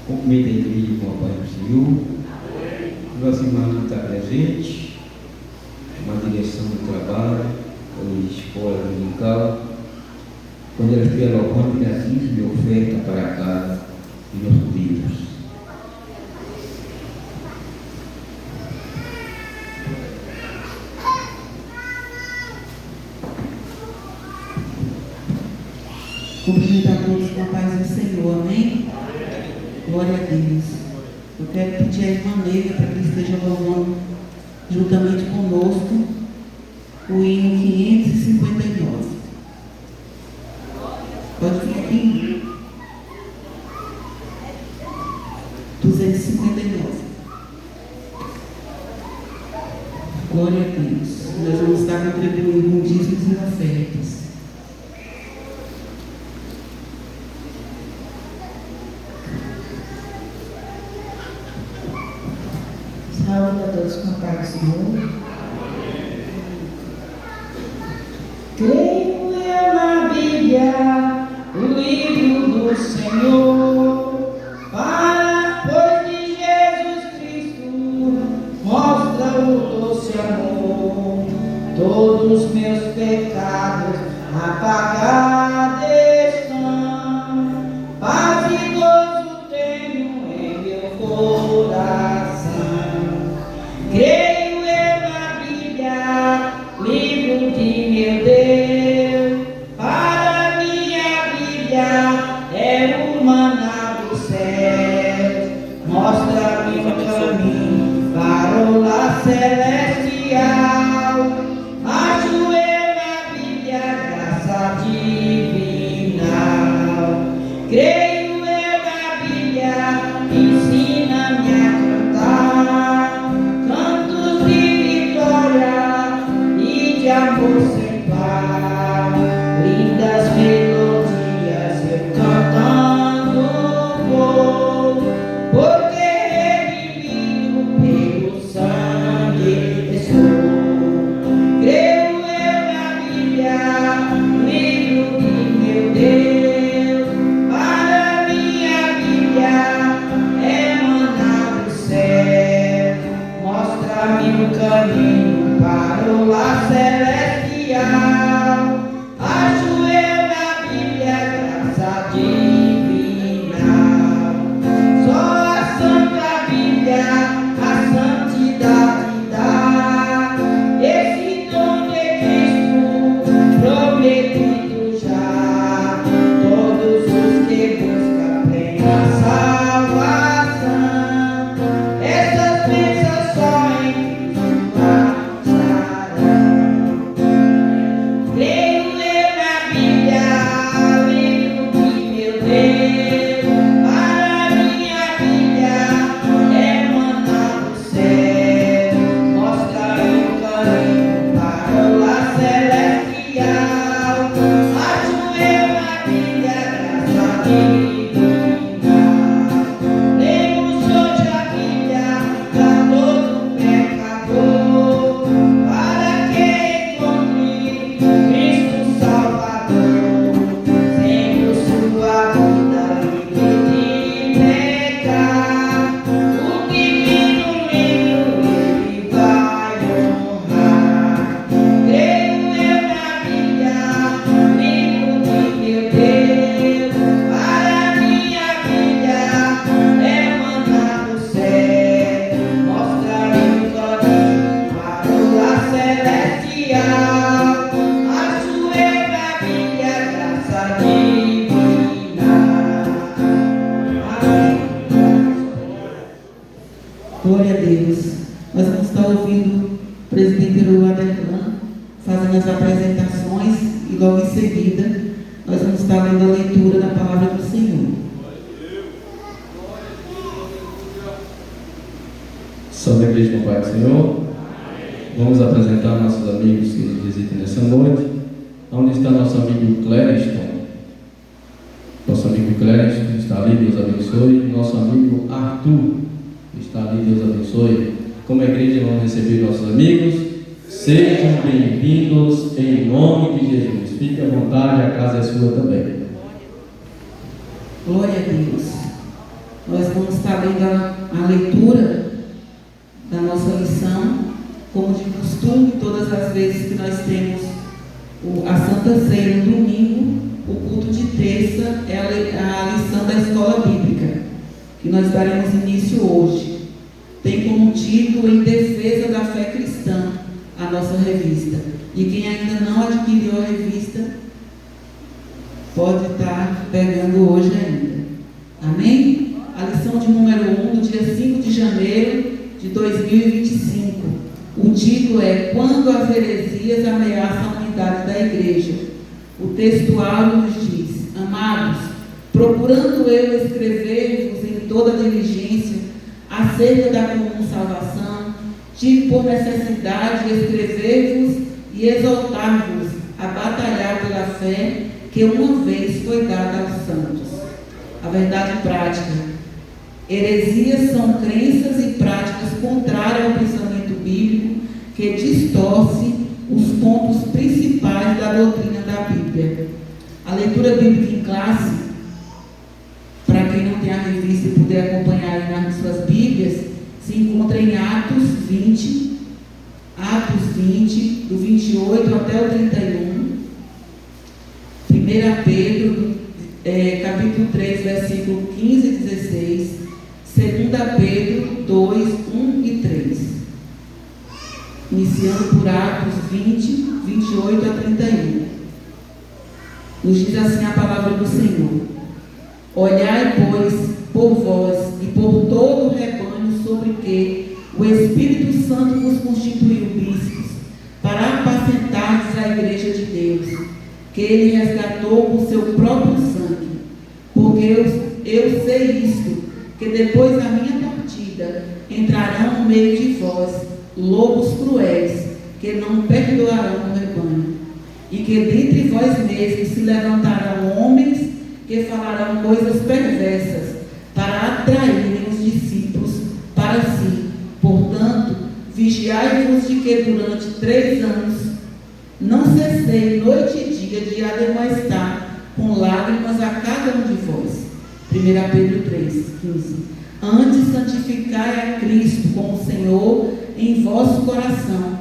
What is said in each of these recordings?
Cumprimento a igreja com a paz do Senhor. Nossa irmã que está presente, uma direção do trabalho, ou escola dominical, quando ela estiver louvando, gratuito de oferta para a casa de nosso Deus. Cumprimentar todos com a paz do Senhor, amém? Glória a Deus. Eu quero pedir a irmã Neiva para que esteja louvando juntamente conosco o hino 559. Pode vir aqui. 259. Glória a Deus. Nós vamos estar contribuindo com dízimos e ofertas. Saúde a todos com a paz do Senhor. Creio eu na Bíblia, o livro do Senhor, pois de Jesus Cristo mostra o doce amor, todos os meus pecados apagados estão, paz e gozo tenho em meu coração. Creio eu na Bíblia, livro de meu Deus, para minha Bíblia é o maná do céu, mostra-me o caminho para o lar celestial. Acho eu na Bíblia graça divina. Creio eu na Bíblia, ensina-me a cantar cantos de vitória e de amor sem par, lindas melodias eu cantando vou, porque redimido pelo sangue estou. Creio eu na Bíblia, livro de meu Deus, para minha Bíblia é maná do céu, mostra-me o caminho para o lar celestial. Acho eu na Bíblia graça divina. Só a Santa Bíblia a santidade dá, esse dom de Cristo prometido já. Todos os que buscam plena salvação, essas bênçãos só em Cristo acharão. Creio eu na Bíblia, livro de meu Deus, para minha Bíblia é maná do céu, mostra o caminho para o lar celestial. Acho eu na Bíblia graça divina. Lemos hoje a Bíblia para todo pecador, para que encontre Cristo Salvador, sendo sua vida livre de pecar. O divino livro ele vai honrar. Creio eu na Bíblia, livro de meu Deus, para minha Bíblia é maná do céu, mostra-me o caminho para o lar celestial. Acho eu na Bíblia graça divina. Amém. Glória a Deus. Nós vamos estar ouvindo o presbítero Adelman fazendo as apresentações e logo em seguida nós vamos estar lendo a leitura da palavra do Senhor. Salve a igreja com o Pai do Senhor. Vamos apresentar nossos amigos que nos visitam nessa noite. Onde está nosso amigo Clériston? Nosso amigo Clériston está ali, Deus abençoe. Nosso amigo Arthur está ali, Deus abençoe. Como igreja, vamos receber nossos amigos. Sejam bem-vindos em nome de Jesus. Fique à vontade, a casa é sua também. Glória a Deus. Nós vamos estar lendo a leitura da nossa lição, como de costume, todas as vezes que nós temos a Santa Ceia no domingo, o culto de terça é a lição da escola bíblica, que nós daremos início hoje. Tem como título Em Defesa da Fé Cristã, a nossa revista. E quem ainda não adquiriu a revista, pode estar pegando hoje ainda. Amém? A lição de número 1, do dia 5 de janeiro de 2025. O título é Quando as heresias ameaçam a unidade da igreja. O textual nos diz: Amados, procurando eu escrever-vos em toda diligência acerca da comum salvação, tive por necessidade escrever-vos e exortar-vos a batalhar pela fé que uma vez foi dada aos santos. A verdade prática. Heresias são crenças e práticas contrárias ao pensamento bíblico que distorce os pontos principais da doutrina da Bíblia. A leitura bíblica em classe, para quem não tem a revista e puder acompanhar aí nas suas Bíblias, se encontra em Atos 20, do 28 até o 31, 1 Pedro, capítulo 3, versículo 15 e 16, 2 Pedro 2, 1 e 3. Iniciando por Atos 20, 28 a 31. Nos diz assim a palavra do Senhor: Olhai, pois, por vós e por todo o rebanho sobre que o Espírito Santo vos constituiu bispos, para apacentardes a igreja de Deus, que ele resgatou com seu próprio sangue. Porque eu sei isto, que depois da minha partida entrarão no meio de vós lobos cruéis, que não perdoarão o rebanho, e que dentre vós mesmos se levantarão homens que falarão coisas perversas, para atraírem os discípulos para si. Portanto, vigiai-vos de que durante 3 anos não cessei noite e dia de admoestar com lágrimas a cada um de vós. 1 Pedro 3, 15. Antes santificai a Cristo como Senhor em vosso coração,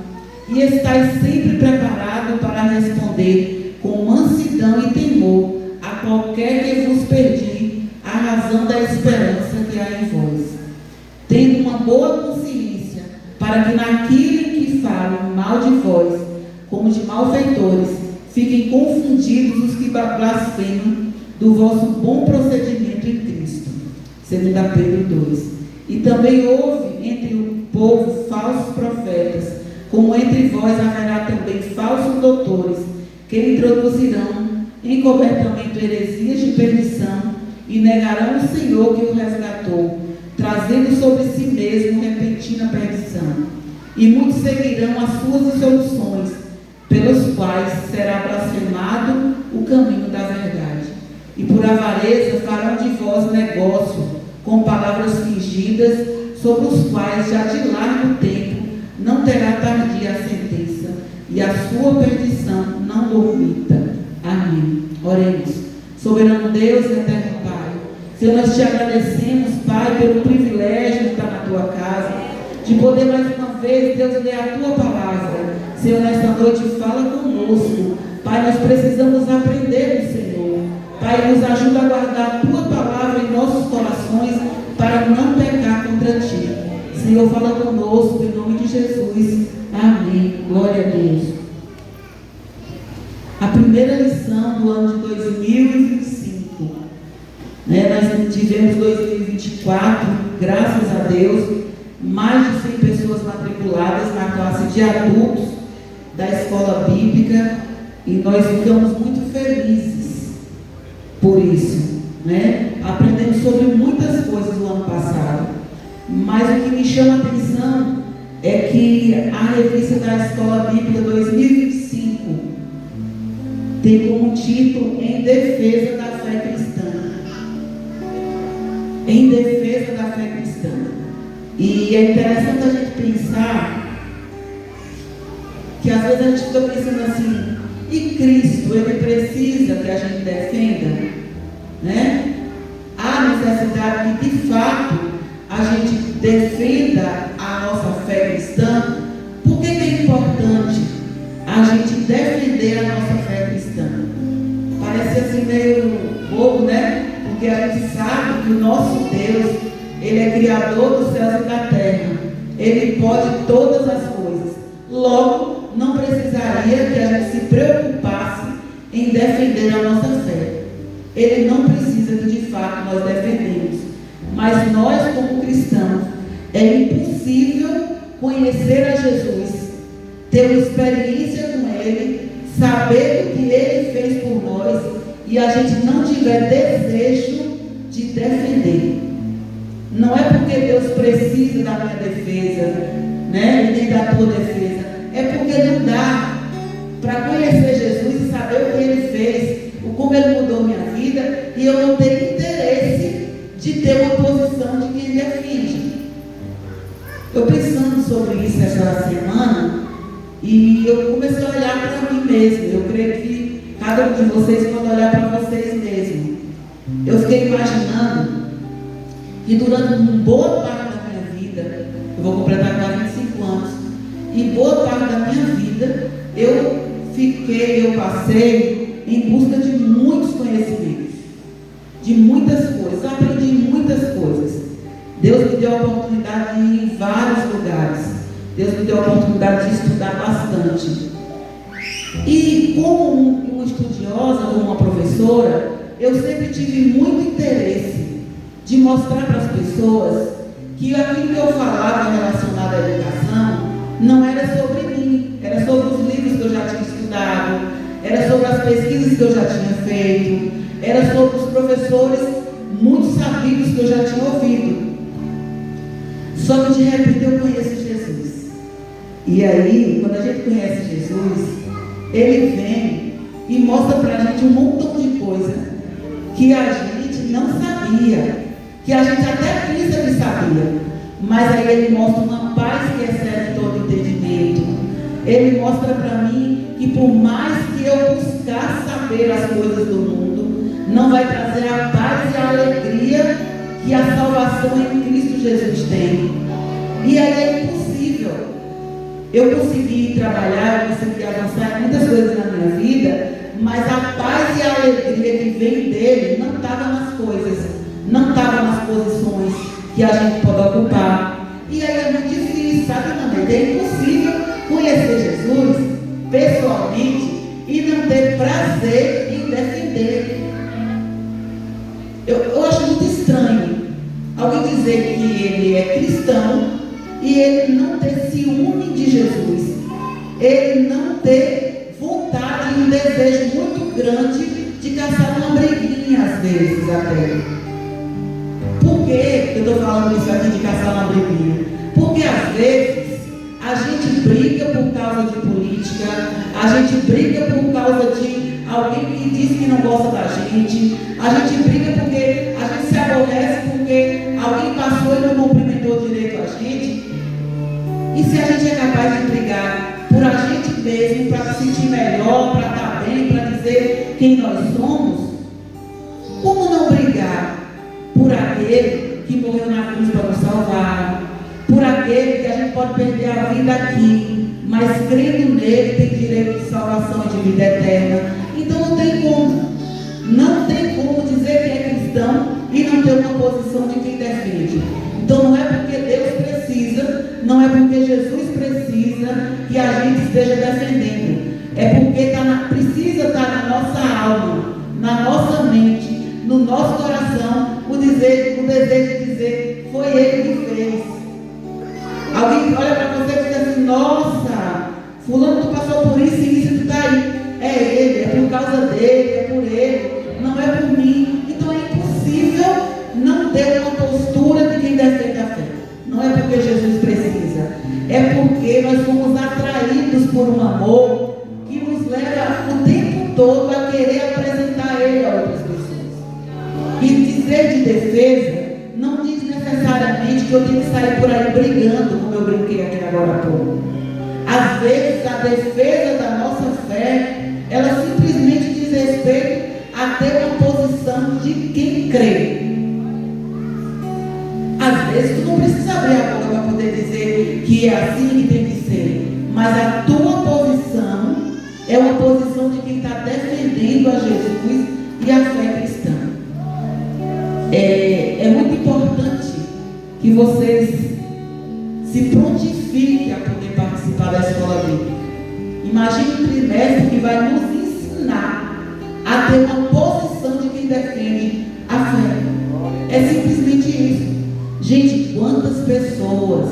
e estais sempre preparado para responder com mansidão e temor a qualquer que vos pedir a razão da esperança que há em vós, tendo uma boa consciência, para que naquilo em que falam mal de vós, como de malfeitores, fiquem confundidos os que blasfemam do vosso bom procedimento em Cristo. 2 Pedro 2. E também houve entre o povo falsos profetas, como entre vós haverá também falsos doutores, que introduzirão encobertamente heresias de perdição, e negarão o Senhor que o resgatou, trazendo sobre si mesmo repentina perdição. E muitos seguirão as suas dissoluções, pelos quais será blasfemado o caminho da verdade. E por avareza farão de vós negócio com palavras fingidas, sobre os quais já de largo tempo não terá tardia a sentença, e a sua perdição não dormita. Amém. Oremos. Soberano Deus e eterno Pai, Senhor, nós te agradecemos, Pai, pelo privilégio de estar na tua casa, de poder mais uma vez, Deus, ler a tua palavra. Senhor, nesta noite fala conosco. Pai, nós precisamos aprender do Senhor. Pai, nos ajuda a guardar a tua palavra em nossos corações, para não pecar contra ti. Senhor, fala conosco, em nome de Jesus. Amém. Glória a Deus. A primeira lição do ano de 2025. Nós tivemos 2024, graças a Deus, mais de 100 pessoas matriculadas na classe de adultos da escola bíblica, e nós ficamos muito felizes por isso. Aprendemos sobre muitas coisas no ano passado, mas o que me chama a atenção é que a revista da Escola Bíblica 2025 tem como título Em Defesa da Fé Cristã. Em defesa da fé cristã. E é interessante a gente pensar que às vezes a gente fica pensando assim: e Cristo, ele precisa que a gente defenda? Há necessidade que de fato que o nosso Deus, Ele é Criador dos céus e da terra. Ele pode todas as coisas. Logo, não precisaria que a gente se preocupasse em defender a nossa fé. Ele não precisa que de fato nós defendemos. Mas nós, como cristãos, é impossível conhecer a Jesus, ter uma experiência com Ele, saber o que Ele fez por nós e a gente não tiver desejo de defender. Não é porque Deus precisa da minha defesa, né? E nem da tua defesa. É porque não dá para conhecer Jesus e saber o que Ele fez, o como Ele mudou minha vida, e eu não tenho interesse de ter uma posição de quem defende. Eu pensando sobre isso essa semana, e eu comecei a olhar para mim mesmo. Eu creio que cada um de vocês pode olhar para vocês mesmos. Eu fiquei imaginando que durante uma boa parte da minha vida, eu vou completar 45 anos, e boa parte da minha vida, eu passei em busca de muitos conhecimentos, de muitas coisas, aprendi muitas coisas. Deus me deu a oportunidade de ir em vários lugares. Deus me deu a oportunidade de estudar bastante. E como uma estudiosa, como uma professora, eu sempre tive muito interesse de mostrar para as pessoas que aquilo que eu falava relacionado à educação não era sobre mim, era sobre os livros que eu já tinha estudado, era sobre as pesquisas que eu já tinha feito, era sobre os professores muito sabidos que eu já tinha ouvido. Só que de repente eu conheço Jesus. E aí, quando a gente conhece Jesus, Ele vem e mostra para a gente um montão de coisa que a gente não sabia, que a gente até pensa que sabia, mas aí Ele mostra uma paz que excede todo entendimento. Ele mostra para mim que por mais que eu buscar saber as coisas do mundo, não vai trazer a paz e a alegria que a salvação em Cristo Jesus tem. E aí é impossível eu conseguir trabalhar, eu consegui avançar em muitas coisas na minha vida, mas a paz e a alegria que vem dele não estava nas coisas, não estava nas posições que a gente pode ocupar. E aí é muito difícil, sabe, Nandê? É impossível conhecer Jesus pessoalmente e não ter prazer em defender. Eu acho muito estranho alguém dizer que ele é cristão e ele não ter ciúme de Jesus, ele não ter vontade e um desejo muito grande de caçar uma briguinha às vezes até. Por que eu estou falando isso aqui de caçar uma briguinha? Porque às vezes a gente briga por causa de política, a gente briga por causa de alguém que diz que não gosta da gente, a gente briga porque a gente se aborrece porque alguém passou e não cumprimentou direito a gente. E se a gente é capaz de brigar por a gente mesmo, para se sentir melhor, para estar bem, para dizer quem nós somos, como não brigar por aquele que morreu na cruz para nos salvar, por aquele que a gente pode perder a vida aqui, mas crendo nele tem direito de salvação e de vida eterna? Então não tem como dizer que é cristão e não ter uma posição de quem defende. Então não é porque Deus precisa, não é porque Jesus precisa que a gente esteja defendendo, é porque precisa estar na nossa alma, na nossa mente, no nosso coração, o desejo de dizer, foi Ele que fez. Alguém olha para você e diz assim, nossa, fulano tu passou por isso e isso tu está aí. É Ele, é por causa dele, é por Ele, não é por mim. Então é impossível não ter uma postura de quem defende a fé. Não é porque Jesus precisa, é porque nós fomos atraídos por um amor que nos leva o tempo todo a querer apresentar Ele a outras pessoas. E dizer de defesa não diz necessariamente que eu tenho que sair por aí brigando, como eu brinquei aqui agora há pouco. Às vezes a defesa da nossa fé, ela simplesmente diz respeito a ter uma posição de quem crê. Às vezes tu não precisa abrir a boca para poder dizer que é assim que tem que ser, mas a tua posição é uma posição de quem está defendendo a Jesus e a fé cristã. É muito importante que vocês se prontifiquem a poder participar da escola bíblica. Imagine um trimestre que vai nos ensinar a ter uma posição de quem defende a fé. É simplesmente isso. Gente, quantas pessoas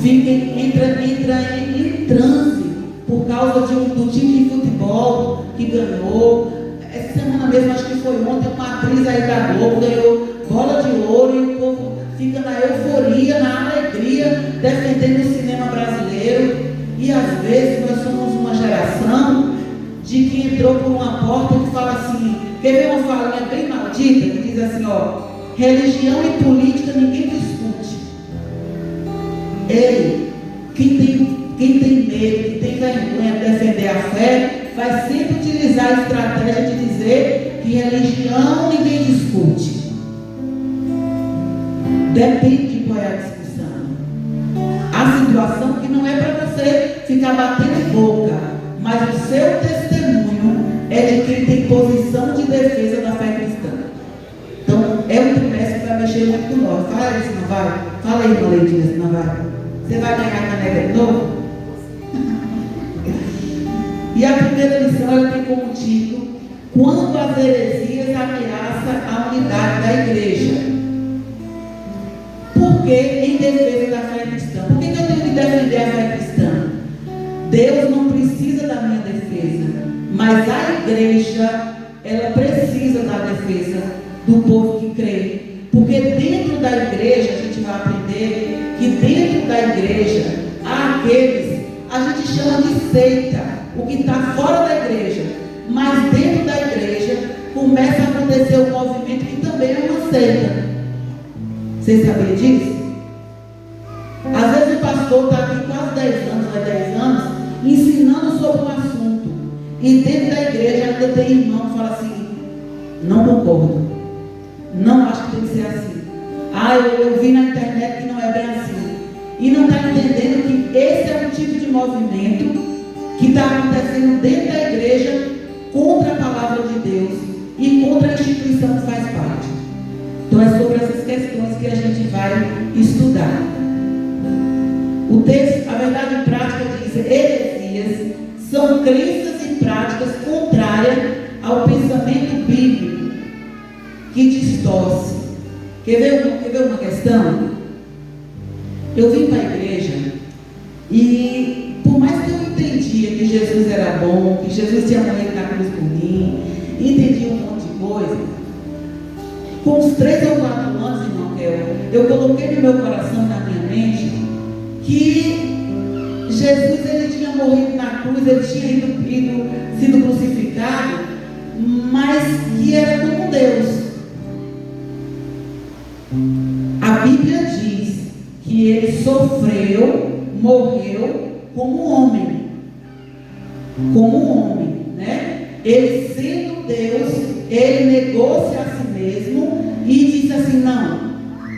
entram em transe por causa do time de futebol que ganhou. Essa semana mesmo, acho que foi ontem, uma atriz aí da Globo ganhou bola de ouro e o povo fica na euforia, na alegria, defendendo o cinema brasileiro. E às vezes nós somos uma geração de que entrou por uma porta que fala assim, quer ver uma falinha bem maldita, que diz assim, ó, religião e política ninguém discute. Ei, quem tem medo, quem tem vergonha de defender a fé, vai sempre utilizar a estratégia de dizer que religião ninguém discute. Depende de qual é a discussão. A situação que não é para você ficar batendo boca, mas o seu testemunho é de quem tem posição de defesa da fé cristã. Então, é um trimestre que vai mexer muito com nós. Fala isso, não vai? Fala aí, irmã Leidinha, se não vai. Você vai ganhar a caneca de novo? E a primeira lição, ela tem como título, quando as heresias ameaçam a unidade da igreja. Por que em defesa da fé cristã? Por que eu tenho que defender a fé cristã? Deus não precisa da minha defesa, mas a igreja, ela precisa da defesa do povo que crê. Porque dentro da igreja, a gente vai aprender que dentro da igreja, há aqueles, a gente chama de seita, o que está fora da igreja, mas dentro da igreja, começa a acontecer um movimento que também é uma seita. Vocês sabiam disso? Às vezes o pastor está aqui quase 10 anos, vai 10 anos, ensinando sobre um assunto. E dentro da igreja ainda tem irmão que fala assim, não concordo. Não acho que tem que ser assim. Eu vi na internet que não é bem assim. E não está entendendo que esse é um tipo de movimento que está acontecendo dentro da igreja contra a palavra de Deus e contra a instituição que faz parte. Então é sobre essas questões que a gente vai estudar. O texto, a verdade prática diz, heresias são crenças e práticas contrárias ao pensamento bíblico que distorce. Quer ver uma questão? Eu vim para a igreja e por mais que eu entendia que Jesus era bom, que Jesus tinha morrido na cruz por mim, entendi um monte de coisa, com uns 3 ou 4 anos, irmão, eu coloquei no meu coração e na minha mente que Jesus, ele tinha morrido na cruz, ele tinha sido crucificado, mas que era como Deus. A Bíblia diz que ele sofreu, morreu como homem, né? Ele sendo Deus, ele negou-se a si mesmo e disse assim, não,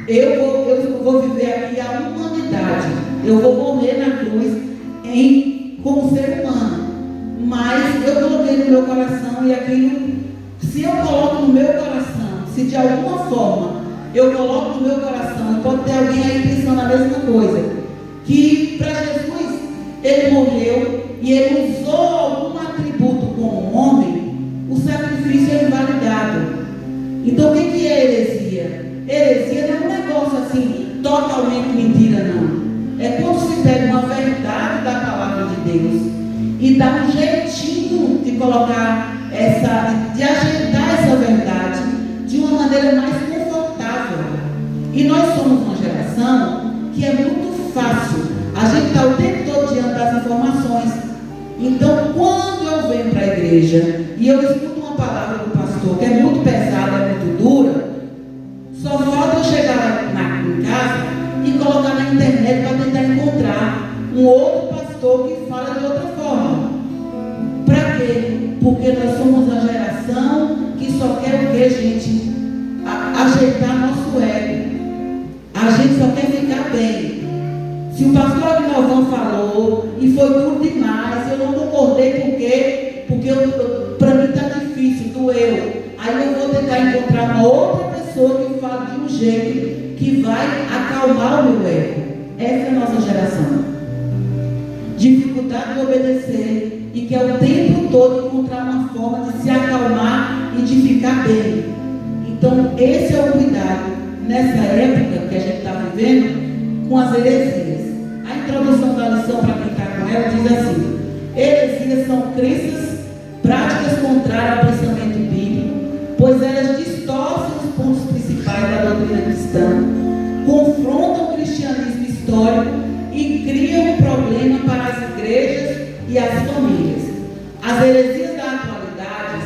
eu vou viver aqui a humanidade, eu vou morrer na cruz como ser humano, mas eu coloquei no meu coração e aquilo, se eu coloco no meu coração, se de alguma forma eu coloco no meu coração, e pode ter alguém aí pensando a mesma coisa, que para Jesus ele morreu e ele usou algum atributo como homem, o sacrifício é invalidado. Então o que é heresia? Heresia não é um negócio assim totalmente mentira, não. É quando se pega uma verdade da palavra de Deus e dá um jeitinho de colocar de ajeitar essa verdade de uma maneira mais confortável. E nós somos uma geração que é muito fácil. A gente está o tempo todo diante das informações. Então, quando eu venho para a igreja e eu escuto uma palavra do pastor que é muito pesada, é muito dura, só falta eu chegar em casa e colocar na internet para tentar encontrar um outro pastor que fala de outra forma. Para quê? Porque nós somos uma geração que só quer o quê, gente? Ajeitar nosso ego. A gente só quer ficar bem. Se o pastor Aguinaldo falou e foi tudo demais, eu não concordei porque para mim está difícil, doeu. Aí eu vou tentar tentar encontrar uma outra pessoa que fale de um jeito que vai acalmar o meu ego. Essa é a nossa geração. Dificuldade de obedecer e quer o tempo todo encontrar uma forma de se acalmar e de ficar bem. Então, esse é o cuidado nessa época que a gente está vivendo com as heresias. A introdução da lição, para quem está com ela, diz assim: heresias são crenças, práticas contrárias ao pensamento bíblico, pois elas distorcem os pontos principais da doutrina cristã, confrontam o cristianismo histórico e criam um problema para as igrejas e as famílias. As heresias da atualidade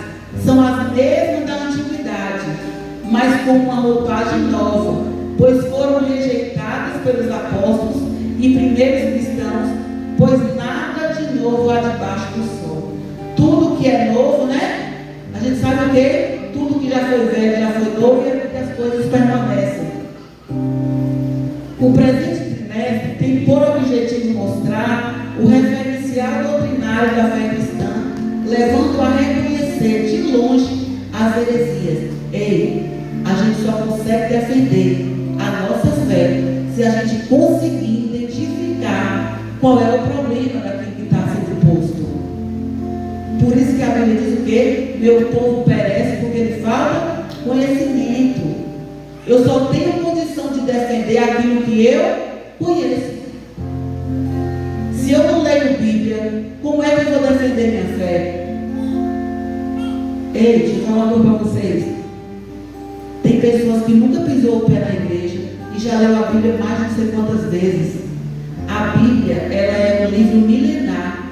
são as mesmas da antiguidade, mas com uma roupagem nova, pois foram rejeitadas pelos apóstolos e primeiros cristãos, pois nada de novo há debaixo do sol. Tudo que é novo, né? A gente sabe o quê? Tudo que já foi velho, já foi novo, e as coisas permanecem. O presente trimestre tem por objetivo mostrar o referencial doutrinário da fé cristã, levando a reconhecer de longe as heresias. Ei, a gente só consegue defender a nossa fé se a gente conseguir identificar qual é o problema daquilo que está sendo posto. Por isso que a Bíblia diz o quê? Meu povo perece porque lhe falta conhecimento. Eu só tenho condição de defender aquilo que eu conheço. Se eu não leio Bíblia, como é que eu vou defender minha fé? Ei, deixa eu falar uma coisa para vocês. Tem pessoas que nunca pisou o pé na igreja e já leu a Bíblia mais de não sei quantas vezes. A Bíblia, ela é um livro milenar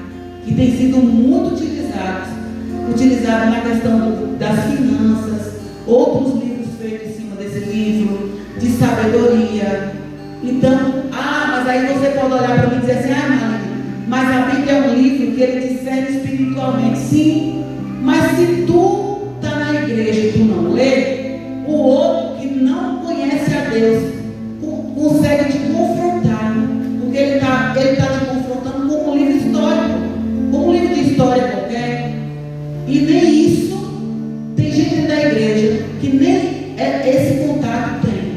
que tem sido muito utilizado na questão das finanças, outros livros feitos em cima desse livro, de sabedoria. Então, mas aí você pode olhar para mim e dizer assim: mãe, mas a Bíblia é um livro que ele discerne espiritualmente. Sim, mas se tu está na igreja e tu não lê, o outro que não conhece a Deus consegue te confrontar, porque ele está te confrontando como um livro histórico, como um livro de história qualquer. E nem isso, tem gente da igreja que nem esse contato tem.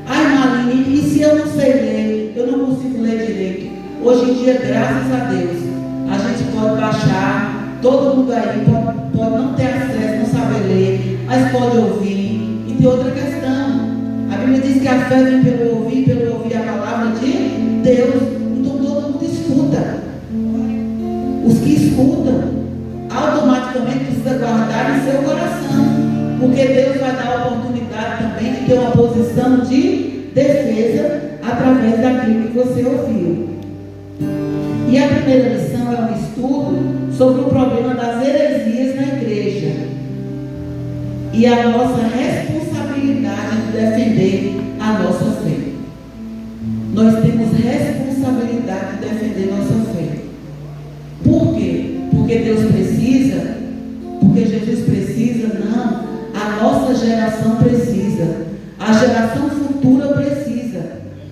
Marlene, e se eu não sei ler, eu não consigo ler direito? Hoje em dia, graças a Deus, a gente pode baixar, todo mundo aí pode não ter acesso, não saber ler, mas pode ouvir. E tem outra questão: a Bíblia diz que a fé vem pelo ouvir a palavra de Deus. Então todo mundo escuta. Os que escutam automaticamente precisa guardar em seu coração, porque Deus vai dar a oportunidade também de ter uma posição de defesa através daquilo que você ouviu. E a primeira lição é um estudo sobre o problema das heresias na igreja e a nossa responsabilidade de defender a nossa fé. Nós temos responsabilidade de defender nossa fé. Por quê? Porque Deus precisa? Porque Jesus precisa? Não. A nossa geração precisa. A geração futura precisa.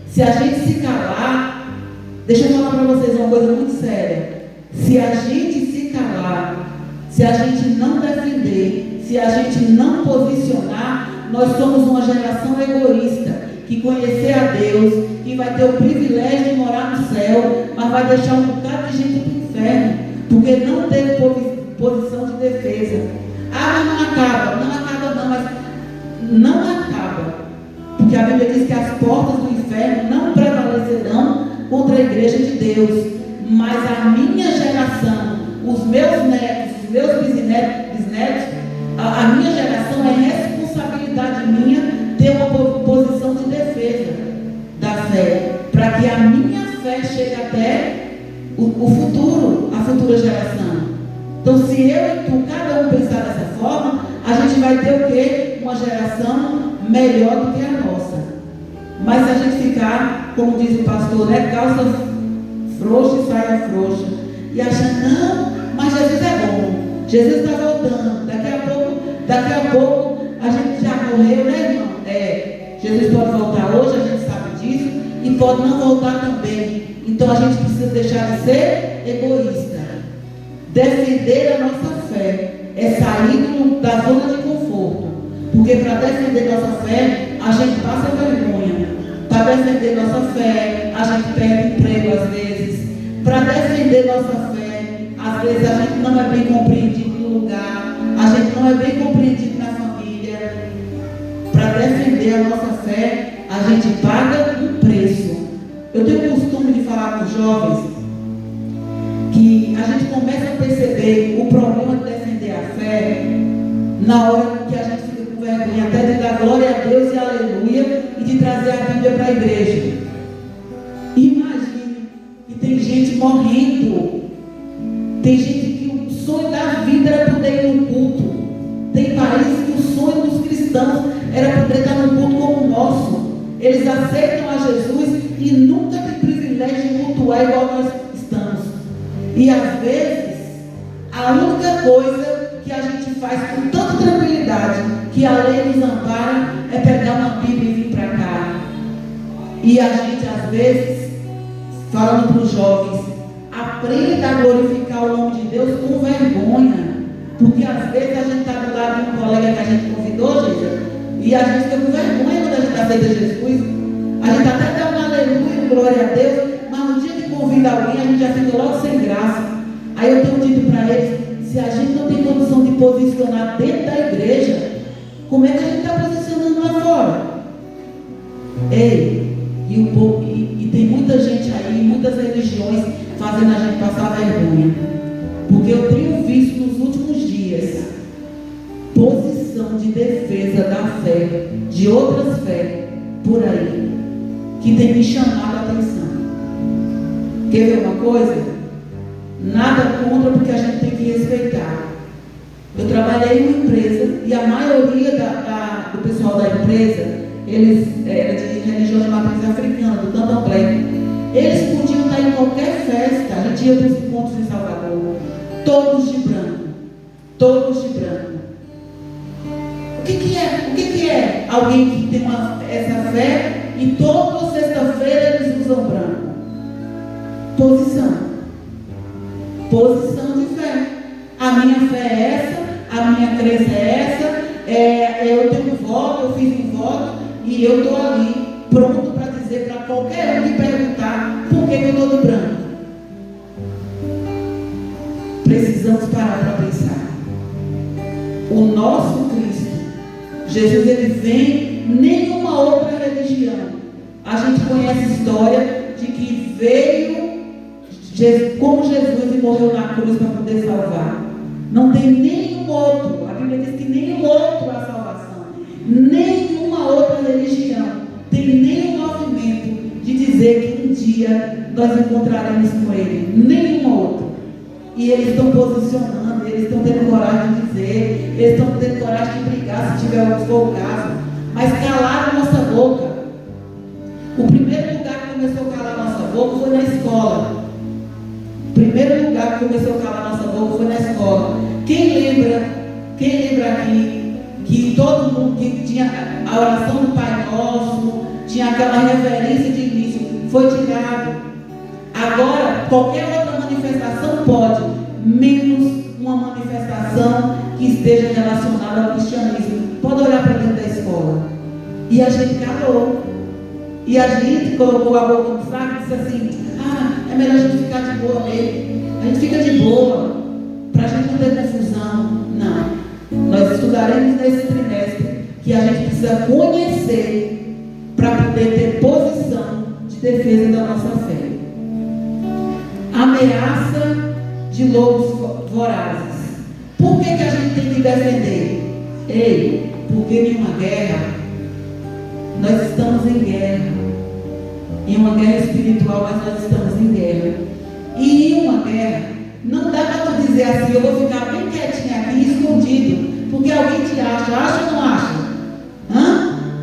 Se a gente se calar, deixa eu falar para vocês uma coisa muito séria. Se a gente se calar, se a gente não defender, se a gente não posicionar, nós somos uma geração egoísta, que conhecer a Deus, que vai ter o privilégio de morar no céu, mas vai deixar um bocado de gente para o inferno, porque não teve posição de defesa. Mas não acaba, mas não acaba, porque a Bíblia diz que as portas do inferno não prevalecerão contra a igreja de Deus. Mas a minha geração, os meus netos, os meus bisnetos, a minha geração é responsabilidade minha ter uma posição de defesa da fé, para que a minha fé chegue até o futuro, a futura geração. Então, se eu e tu, cada um pensar dessa forma, a gente vai ter o quê? Uma geração melhor do que a nossa. Mas se a gente ficar, como diz o pastor, né, calça frouxa e saia frouxa, e achar, não, mas Jesus é bom, Jesus está voltando, daqui a pouco a gente já morreu, né, irmão? Jesus pode voltar hoje, a gente sabe disso, e pode não voltar também. Então a gente precisa deixar de ser egoísta. Defender a nossa fé é sair da zona de conforto. Porque para defender nossa fé, a gente passa vergonha. Para defender nossa fé, a gente perde emprego às vezes. Para defender nossa fé, às vezes a gente não é bem compreendido no lugar, a gente não é bem compreendido na família. Para defender a nossa fé, a gente paga um preço. Eu tenho o costume de falar com os jovens que a gente começa a perceber o problema de defender a fé na hora que a gente fica com vergonha até de dar glória a Deus e aleluia e de trazer a Bíblia para a igreja. Imagine que tem gente morrendo, tem gente que o sonho da vida era poder ir no culto, tem países que o sonho dos cristãos era poder estar no culto como o nosso. Eles aceitam a Jesus e nunca tem privilégio de cultuar igual nós estamos. E às vezes, a única coisa que a gente faz com tanta tranquilidade, que a lei nos ampara, é pegar uma Bíblia e vir para cá. E a gente às vezes, falando para os jovens, aprenda a glorificar o nome de Deus com vergonha. Porque às vezes a gente está do lado de um colega que a gente convidou, gente, e a gente fica com vergonha quando a gente aceita Jesus. A gente até dá um aleluia, glória a Deus, mas no dia que convida alguém, a gente já fica logo sem graça. Aí eu tenho dito para eles, se a gente não tem condição de posicionar dentro da igreja, como é que a gente está posicionando lá fora? Ei, e tem muita gente aí, muitas religiões fazendo a gente passar vergonha. Porque eu tenho visto nos últimos dias posição de defesa da fé, de outras fés por aí, que tem me chamado a atenção. Quer ver uma coisa? Nada contra, porque a gente tem que respeitar. Eu trabalhei em uma empresa e a maioria do pessoal da empresa, eles eram de religião de matriz africana, do candomblé. Eles podiam estar em qualquer festa. A gente ia para os encontros em Salvador, todos de branco, todos de branco. O que é alguém que tem essa fé e toda sexta-feira eles usam branco? Posição de fé. A minha fé é essa, a minha crença é essa, eu tenho voto, eu fiz um voto e eu estou ali pronto para dizer para qualquer um que perguntar por que eu estou de branco. Precisamos parar para pensar. O nosso Cristo, Jesus, ele vem nenhuma outra religião. A gente conhece a história de que veio como Jesus e morreu na cruz para poder salvar. Não tem nenhum outro. A Bíblia diz que nenhum outro há salvação. Nenhuma outra religião tem nenhum movimento de dizer que um dia nós encontraremos com Ele. Nenhum outro. E eles estão posicionando, eles estão tendo coragem de dizer, eles estão tendo coragem de brigar se for o caso. Mas calaram a nossa boca. O primeiro lugar que começou a calar a nossa boca foi na escola. O primeiro lugar que começou a calar a nossa boca foi na escola. Quem lembra aqui que todo mundo que tinha a oração do Pai Nosso, tinha aquela reverência de início, foi tirado. Agora, qualquer outra manifestação pode, menos uma manifestação que esteja relacionada ao cristianismo. Pode olhar para dentro da escola. E a gente calou. E a gente colocou a boca no saco e disse assim, é melhor a gente ficar de boa mesmo. A gente fica de boa, para a gente não ter confusão. Não. Nós estudaremos nesse trimestre que a gente precisa conhecer para poder ter posição de defesa da nossa fé. Ameaça de lobos vorazes. Por que a gente tem que defender? Porque em uma guerra, nós estamos em guerra. Em uma guerra espiritual, mas nós estamos em guerra. E em uma guerra, não dá para tu dizer assim, eu vou ficar bem quietinho aqui, escondido, porque alguém te acha ou não acha?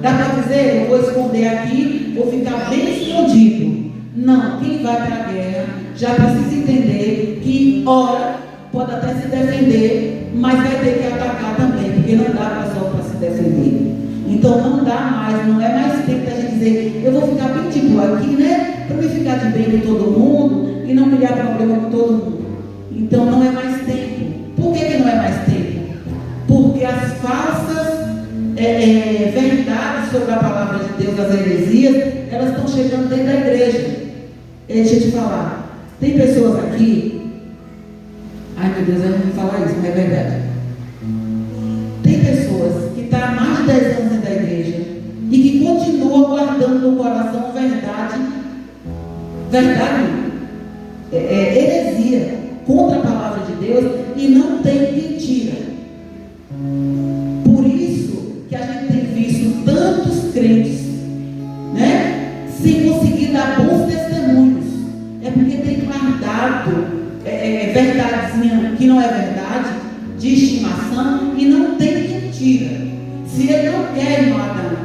Dá para dizer, eu vou esconder aqui, vou ficar bem escondido. Não, quem vai para a guerra já precisa entender que, ora, pode até se defender, mas vai ter que atacar também, porque não dá só para se defender. Então não dá mais, não é mais tempo da gente dizer, eu vou ficar bem tipo aqui, né? Para me ficar de bem com todo mundo e não criar problema com todo mundo. Então não é mais tempo. Por que não é mais tempo? Porque as falsas verdades sobre a palavra de Deus, as heresias, elas estão chegando dentro da igreja. Deixa eu te falar, tem pessoas aqui, ai meu Deus, eu não vou falar isso, mas é verdade. Tem pessoas que estão há mais de 10 anos dentro da igreja e que continuam guardando no coração heresia contra a palavra de Deus e não tem mentira. Por isso que a gente tem visto tantos crentes, né, sem conseguir dar bons testemunhos. É porque tem guardado verdadezinha que não é verdade, de estimação, e não tem mentira. Se ele não quer, irmão Adão,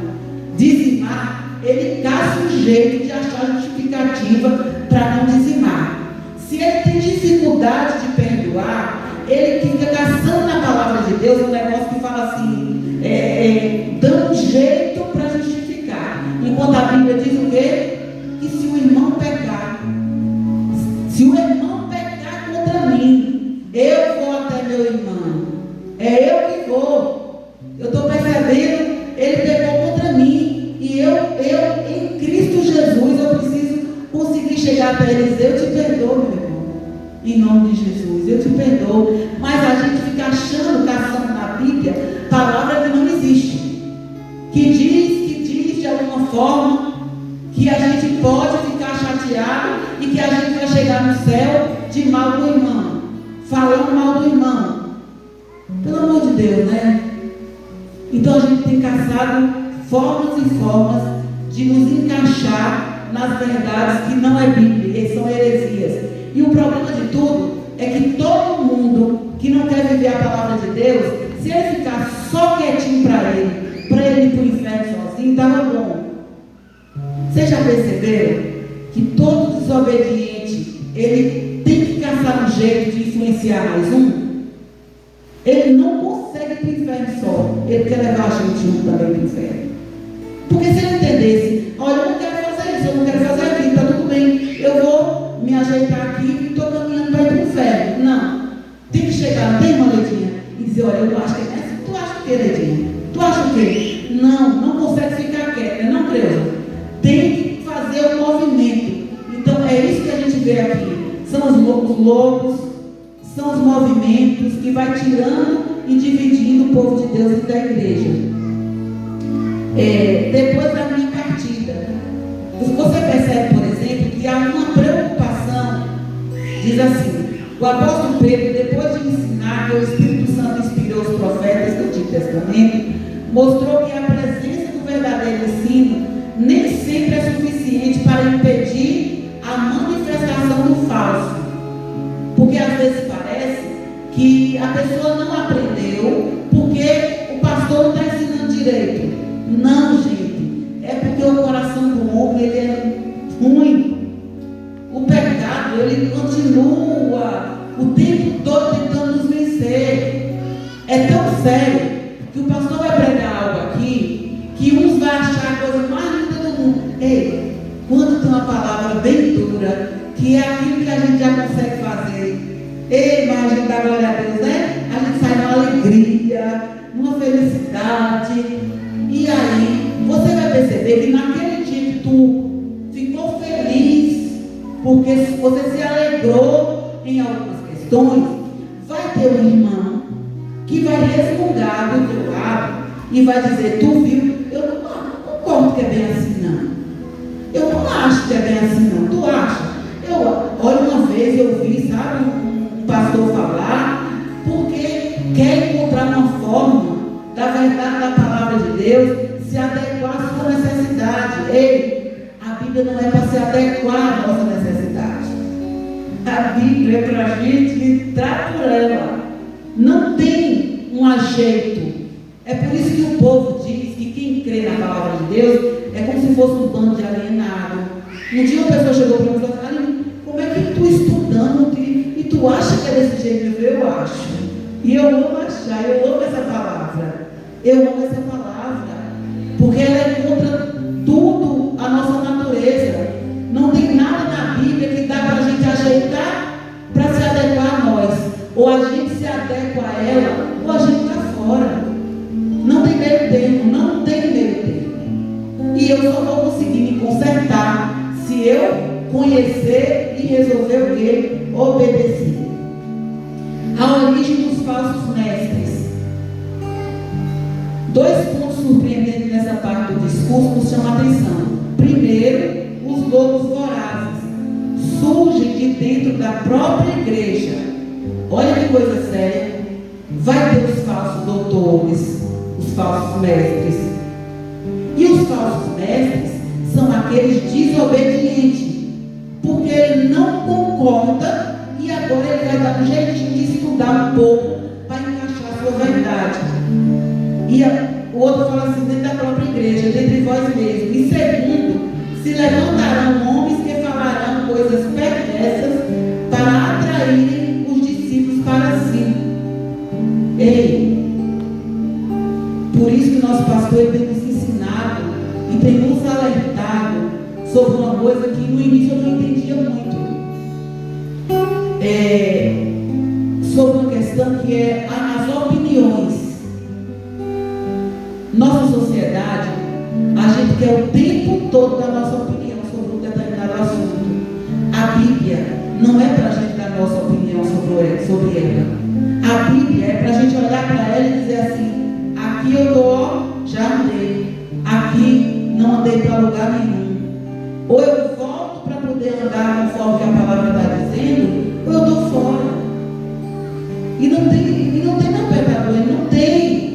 dizimar, ele caça um jeito de achar justificativa para não dizimar. Se ele tem dificuldade de perdoar, ele fica caçando na palavra de Deus um negócio que fala assim, dando um jeito para justificar. Enquanto a Bíblia diz o quê? Que se o irmão pecar contra mim, eu vou até meu irmão. É eu que vou. Eu estou percebendo, ele pecou contra mim. E eu, em Cristo Jesus, eu preciso conseguir chegar até eles. Eu te perdoo, meu irmão. Em nome de Jesus, eu te perdoo. Mas a gente fica achando, caçando na Bíblia, palavra que não existe. Que diz de alguma forma que a gente pode ficar chateado e que a gente vai chegar no céu de mal do irmão, falando mal do irmão. Pelo amor de Deus, né? Então a gente tem caçado formas e formas de nos encaixar nas verdades que não é Bíblia, que são heresias. E o problema de tudo é que todo mundo que não quer viver a palavra de Deus, se ele ficar só quietinho para ele ir para o inferno sozinho, estava bom. Vocês já perceberam que todo desobediente, ele tem que caçar um jeito de influenciar mais um? Ele não consegue ir para o inferno só, ele quer levar a gente junto também para o inferno. Porque se ele entendesse, olha, eu não quero fazer isso, eu não quero fazer aquilo, está tudo bem, eu vou me ajeitar aqui e estou caminhando para ir para o inferno. Não, tem que chegar, não tem uma Ledinha, e dizer, olha, eu acho que é assim. Tu acha o que, Ledinha? Tu acha o quê? Não consegue ficar quieto, né? Não, Creuza? Tem que fazer o movimento. Então é isso que a gente vê aqui. São os lobos, são os movimentos que vai tirando e dividindo o povo de Deus e da igreja. Depois da minha partida, você percebe, por exemplo, que há uma preocupação. Diz assim, o apóstolo Pedro, depois de ensinar que o Espírito Santo inspirou os profetas do Antigo Testamento, mostrou que a presença do verdadeiro ensino nem sempre é suficiente para impedir a manifestação do falso. Porque às vezes parece que a pessoa não aprendeu porque o pastor não está ensinando direito. Não, gente, é porque o coração do homem ele é ruim. O pecado ele continua o tempo todo tentando nos vencer. É tão sério que o pastor vai pregar algo aqui que uns vão achar a coisa mais linda do mundo. Ei, quando tem uma palavra bem dura, que é aquilo que a gente já consegue fazer, ei, mas a gente dá glória a Deus, né? A gente sai numa alegria, numa felicidade. E aí, você vai perceber que naquele dia que tu ficou feliz, porque você se alegrou em algumas questões, vai ter um irmão que vai resmungar do teu lado e vai dizer, tu viu, eu não concordo que é bem assim não. Eu não acho que é bem assim não. Tu acha? Olha, uma vez eu vi, sabe, um pastor falar, porque quer encontrar uma forma da verdade da palavra de Deus se adequar à sua necessidade. Ei, a Bíblia não é para se adequar à nossa necessidade. A Bíblia é para a gente entrar por ela. Não tem um ajeito. É por isso que o povo diz que quem crê na palavra de Deus é como se fosse um bando de alienado. Um dia uma pessoa chegou para mim e falou assim, como é que tu estudando e tu acha que é desse jeito? Eu acho. E eu amo achar, eu amo essa palavra. Eu amo essa palavra. Porque ela é contra tudo a nossa natureza. Não tem nada na Bíblia que dá para a gente ajeitar para se adequar a nós. Ou a gente se adequa a ela, ou a gente está fora. Não tem meio termo. E eu só vou conseguir me consertar se eu conhecer e resolver o quê? Obedecer. A origem dos falsos mestres. 2 pontos surpreendentes nessa parte do discurso nos chamam a atenção. Primeiro, os lobos vorazes surgem de dentro da própria igreja. Olha que coisa séria. Vai ter os falsos doutores, os falsos mestres. E os falsos mestres são aqueles desobedientes, porque ele não concorda e agora ele vai dar um jeitinho de estudar um pouco para encaixar a sua verdade. E o outro fala assim, dentro da própria igreja, dentre vós mesmos. E segundo, se levantarão homens que falarão coisas perversas para atraírem os discípulos para si. Ei, por isso que nosso pastor tem nos ensinado e tem nos alertado sobre uma coisa que no início eu não entendia muito. Sobre uma questão que é as opiniões. Nossa sociedade, a gente quer o tempo todo dar nossa opinião sobre um determinado assunto. A Bíblia não é para a gente dar nossa opinião sobre ela. A Bíblia é para a gente olhar para ela e dizer assim: aqui eu dou, já andei, aqui não andei para lugar nenhum. Ou eu volto para poder andar conforme a palavra está dizendo, ou eu dou fora. E não tem meu pecador, não tem.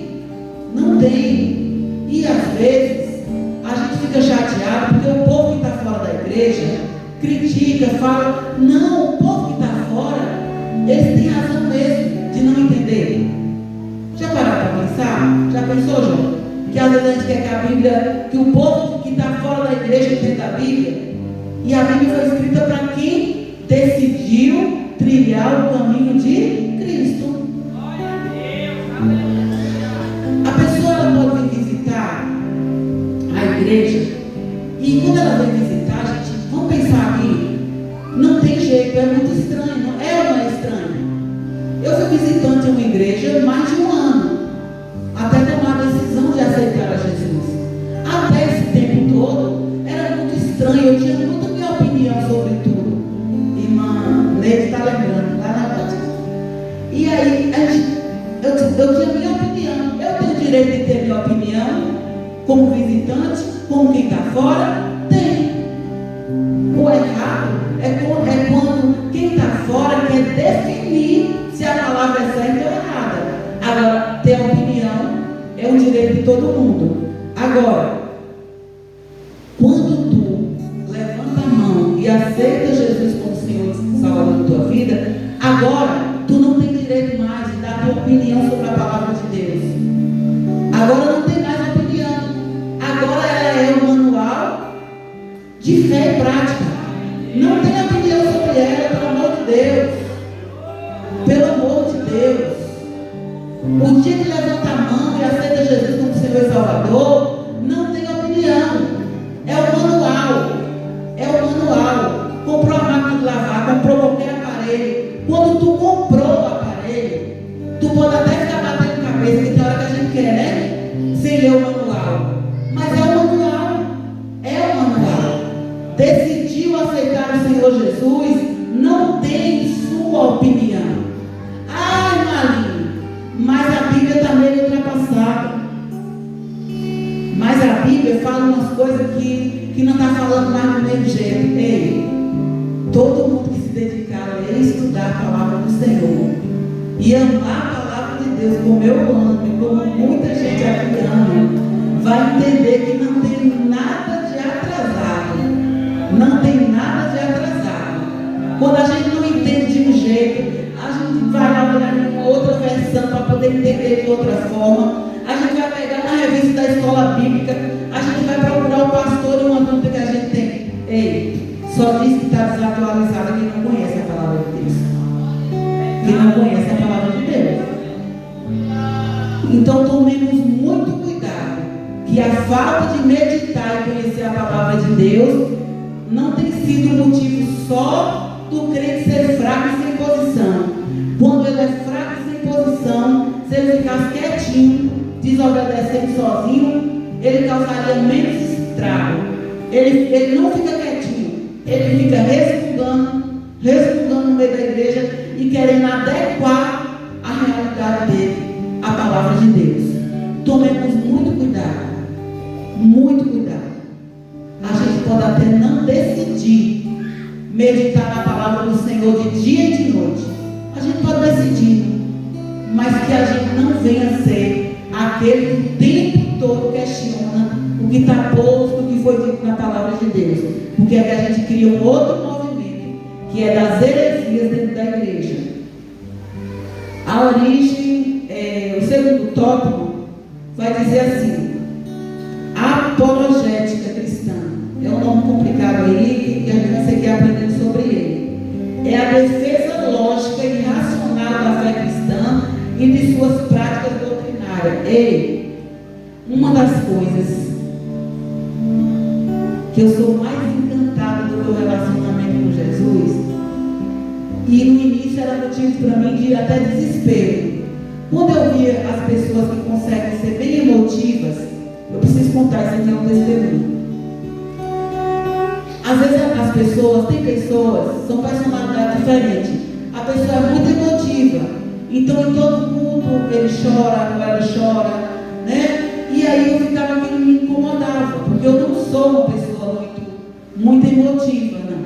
E às vezes a gente fica chateado porque o povo que está fora da igreja critica, fala, não, o povo que está fora, eles têm razão mesmo de não entender. Já pararam para pensar? Já pensou, João? Que às vezes a gente quer que a Bíblia, que o povo que está fora da igreja entenda a Bíblia, e a Bíblia foi escrita para quem decidiu trilhar o caminho de Cristo. A pessoa ela pode vir visitar a igreja, e quando ela vem visitar, gente, vamos pensar aqui, não tem jeito, é muito estranho, não é estranho? Eu fui visitante de uma igreja há mais de um ano, até tomar a decisão de aceitar a Jesus. Até esse tempo todo, era muito estranho, eu tinha muita minha opinião sobre tudo. Irmã Neide está lembrando, lá na Batista. E aí, eu tinha minha opinião. Eu tenho o direito de ter minha opinião, como visitante, como quem está fora, tem. O errado é quando quem está fora quer definir se a palavra é certa ou errada. Agora, ter opinião é um direito de todo mundo. Agora, quando tu levanta a mão e aceita Jesus como Senhor e Salvador da tua vida, agora tu não tem direito mais de dar a tua opinião sobre a palavra de Deus. Agora não tem mais opinião. Agora ela é o manual de fé e prática. Não tem opinião sobre ela, pelo amor de Deus. Pelo amor de Deus. O dia que levanta a mão e aceita Jesus como Senhor e Salvador, não tem opinião. É o manual. É o manual. Comprou a máquina de lavar, comprou qualquer aparelho. Quando tu comprou o aparelho, tu pode até ficar batendo cabeça, que tem hora que a gente quer, né? Sem ler o manual. Mas é o manual. É o manual. Decidiu aceitar o Senhor Jesus, não tem sua opinião. Ai, Marinho, mas a Bíblia está meio ultrapassada. Mas a Bíblia fala umas coisas que não está falando mais do mesmo jeito. Ei, todo mundo que se dedicar a ler e estudar a palavra do Senhor e amar a palavra de Deus como eu amo e como muita gente aqui ama, vai entender que não tem nada de atrasado. Não tem nada de atrasado. Quando a gente não entende de um jeito, a gente vai lá olhar em uma outra versão para poder entender de outra forma. A gente vai pegar na revista da escola bíblica, a gente vai procurar o pastor e uma dúvida que a gente tem. Ei, só diz que está desatualizado quem não conhece a palavra de Deus. Quem não conhece a palavra de Deus. Então tomemos muito cuidado, que a falta de meditar e conhecer a palavra de Deus não tem sido motivo só do crente ser fraco e sem posição. Quando ele é fraco e sem posição, se ele ficasse quietinho, desobedecendo sozinho, ele causaria menos estrago. Ele não fica quietinho, ele fica resmungando no meio da igreja e querendo adequar a realidade dele à palavra de Deus. Tomemos muito cuidado, muito cuidado. A gente pode até não decidir meditar na palavra do Senhor de dia e de noite. A gente pode decidir, mas que a gente não venha ser aquele que o tempo todo questiona o que está posto, o que foi dito na palavra de Deus. Porque é que a gente cria um outro movimento, que é das heresias dentro da igreja. A origem, o segundo tópico, vai dizer assim: apologética cristã. É um nome complicado aí, que a gente vai seguir aprendendo sobre ele. É a defesa lógica e racional da fé cristã e de suas práticas doutrinárias. Uma das coisas que eu sou mais encantada do meu relacionamento com Jesus, e no início era motivo para mim de até desespero. Quando eu via as pessoas que conseguem ser bem emotivas, eu preciso contar isso aqui, é um testemunho. Às vezes as pessoas, tem pessoas, são personalidades diferentes. A pessoa é muito emotiva, então em todo culto ele chora, ou ela chora, né? E aí eu ficava, aquilo me incomodava, porque eu não sou uma pessoa muito emotiva, não.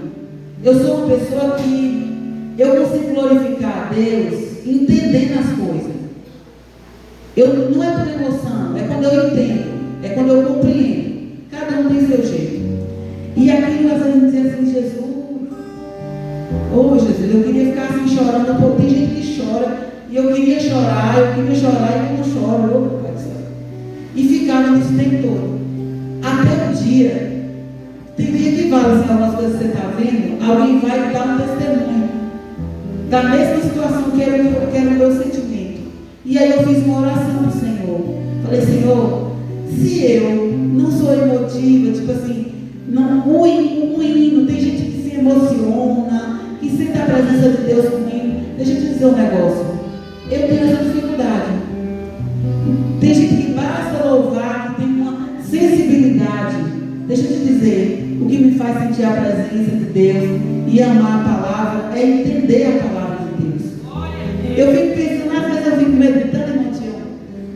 Eu sou uma pessoa que eu consigo glorificar a Deus entendendo as coisas. Não é por emoção, é quando eu entendo, é quando eu compreendo. Cada um tem seu jeito. E aquilo às vezes dizia assim: Jesus, Jesus, eu queria ficar assim chorando, porque tem gente que chora, e eu queria chorar e eu não choro, e ficava nesse tempo todo. Até o dia, tem dia que vale assim, algumas coisas que você está vendo, alguém vai dar um testemunho da mesma situação que era o meu sentimento. E aí eu fiz uma oração para o Senhor. Falei: Senhor, se eu não sou emotiva, tipo assim, ruim, tem gente que se emociona, que sente a presença de Deus comigo. Deixa eu te dizer um negócio. Eu tenho essa dificuldade. Tem gente que basta louvar, que tem uma sensibilidade. Deixa eu te dizer, o que me faz sentir a presença de Deus e amar a palavra é entender a palavra de Deus. Eu fico pensando, às vezes eu fico meditando, irmão Tião.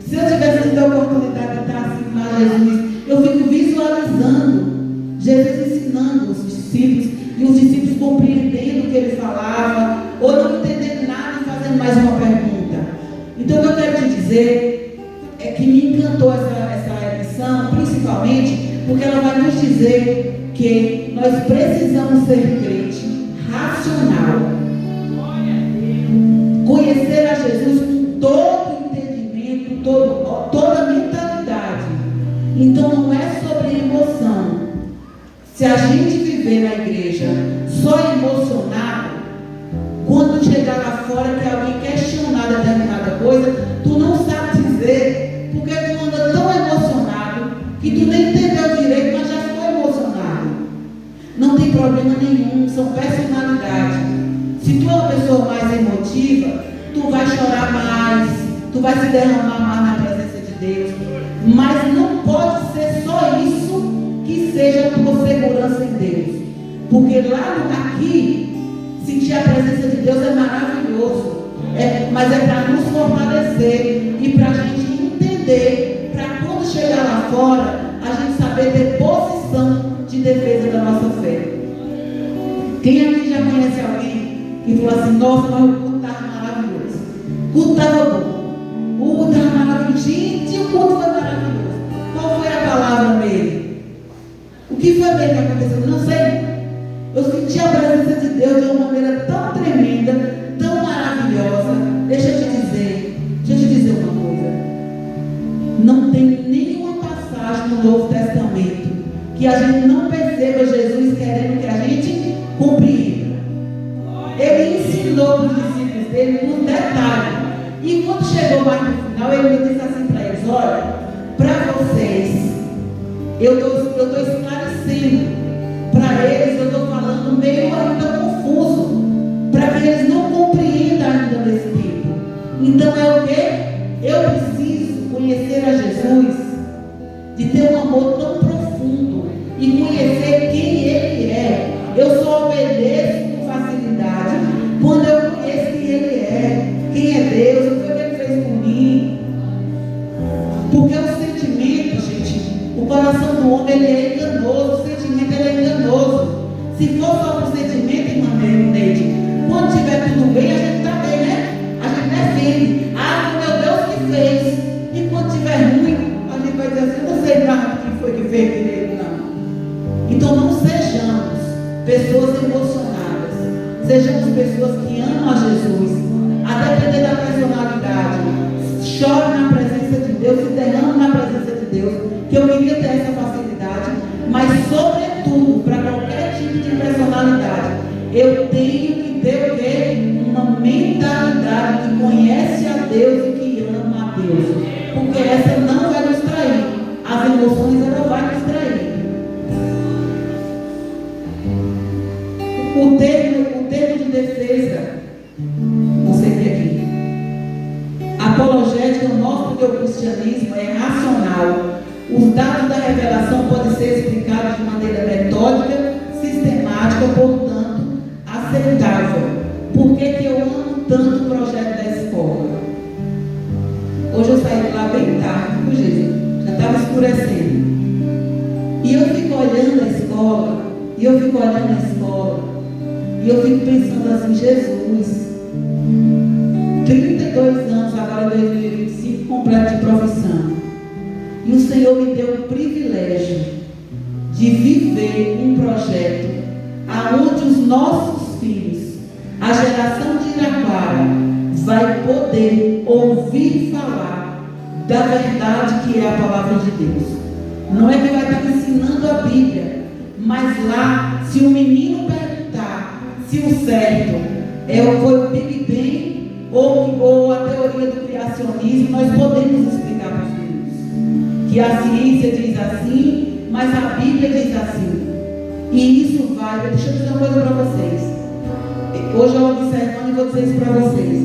Se eu tivesse tido a oportunidade de estar assim com Jesus, eu fico visualizando Jesus ensinando os discípulos e os discípulos compreendendo o que ele falava, ou não entendendo nada e fazendo mais uma pergunta. Então o que eu quero te dizer é que me encantou essa lição, principalmente porque ela vai nos dizer que nós precisamos ser crente racional, conhecer a Jesus com todo o entendimento, toda a mentalidade. Então não é sobre emoção. Se a gente viver na igreja só emocionado, quando chegar lá fora que alguém questionar determinada coisa, tu não sabe dizer, porque tu anda tão emocionado que tu nem entendeu direito, mas já ficou emocionado. Não tem problema nenhum, são personalidades. Se tu é uma pessoa mais emotiva, tu vai chorar mais, tu vai se derramar mais na presença de Deus, mas não pode ser só isso que seja a tua segurança em Deus, porque aqui sentir a presença de Deus é maravilhoso, mas é para nos fortalecer e para a gente entender, para quando chegar lá fora a gente saber ter posição de defesa da nossa fé. Quem aqui já conhece alguém que falou assim: nossa, mas o culto estava maravilhoso, o culto estava bom, o culto estava maravilhoso, gente, o culto foi maravilhoso. Qual foi a palavra dele? O que foi mesmo que aconteceu? Não sei. Eu senti a presença de Deus de uma maneira tão tremenda, tão maravilhosa. Deixa eu te dizer uma coisa. Não tem nenhuma passagem no Novo Testamento que a gente não perceba Jesus querendo que a gente compreenda. Ele ensinou para os discípulos dele por detalhe. E quando chegou mais no final, ele me disse assim para eles: olha, para vocês, eu estou esclarecendo para eles, eu estou falando meio ainda confuso, para que eles não compreendam ainda nesse tempo. Então é o que? Eu preciso conhecer a Jesus, de ter um amor tão profundo e conhecer Então não sejamos pessoas emocionadas, sejamos pessoas que amam a Jesus, a depender da personalidade. Chore na presença de Deus, se derrame na presença de Deus, que eu queria ter essa facilidade, mas sobretudo, para qualquer tipo de personalidade, eu tenho que ter o quê? Uma mentalidade que conhece a Deus e que ama a Deus, porque essa não vai nos trair, as emoções ela vai nos trair. O termo de defesa, você tem aqui. Apologética mostra que o cristianismo é racional. Os dados da revelação podem ser explicados de maneira metódica, sistemática, portanto, aceitável. Por que eu amo tanto o projeto da escola? Hoje eu saí de lá bem tarde, viu, Jesus? Já estava escurecendo. E eu fico olhando a escola, e eu fico pensando assim, Jesus, 32 anos, agora em 2025, completo de profissão. E o Senhor me deu o privilégio de viver um projeto aonde os nossos filhos, a geração de Iraquara, vai poder ouvir falar da verdade que é a palavra de Deus. Não é que vai estar ensinando a Bíblia, mas lá, se o menino perguntar se o certo foi o Big Bang ou a teoria do criacionismo, nós podemos explicar para os filhos que a ciência diz assim, mas a Bíblia diz assim. E isso vai, deixa eu dizer uma coisa para vocês. Hoje eu observando e vou dizer isso para vocês.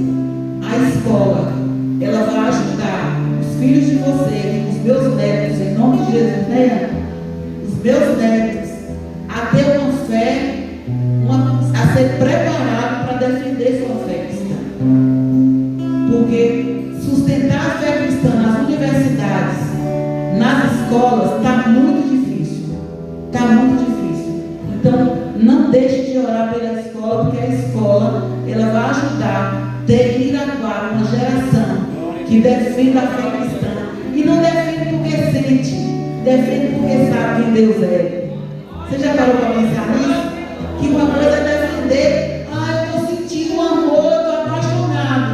A escola, ela vai ajudar os filhos de vocês, os meus netos, em nome de Jesus, né? Os meus netos a ter uma fé, a ser preparado para defender sua fé cristã. Porque sustentar a fé cristã nas universidades, nas escolas, está muito difícil. Está muito difícil. Então, não deixe de orar pela escola, porque a escola, ela vai ajudar a ter Iraquara, uma geração que defenda a fé cristã. E não defende porque sente, defende porque sabe quem Deus é. Você já parou para pensar nisso? Que uma coisa é defender, eu estou sentindo amor, eu estou apaixonado.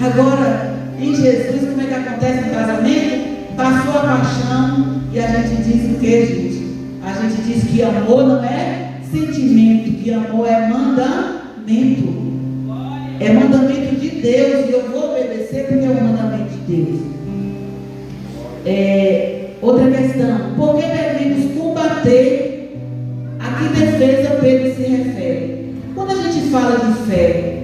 Agora, em Jesus, como é que acontece no casamento? Passou a paixão e a gente diz o que, gente? A gente diz que amor não é sentimento, que amor é mandamento. É mandamento de Deus e eu vou obedecer porque é o mandamento de Deus. Outra questão, por que devemos combater? A que defesa Pedro se refere? Quando a gente fala de fé,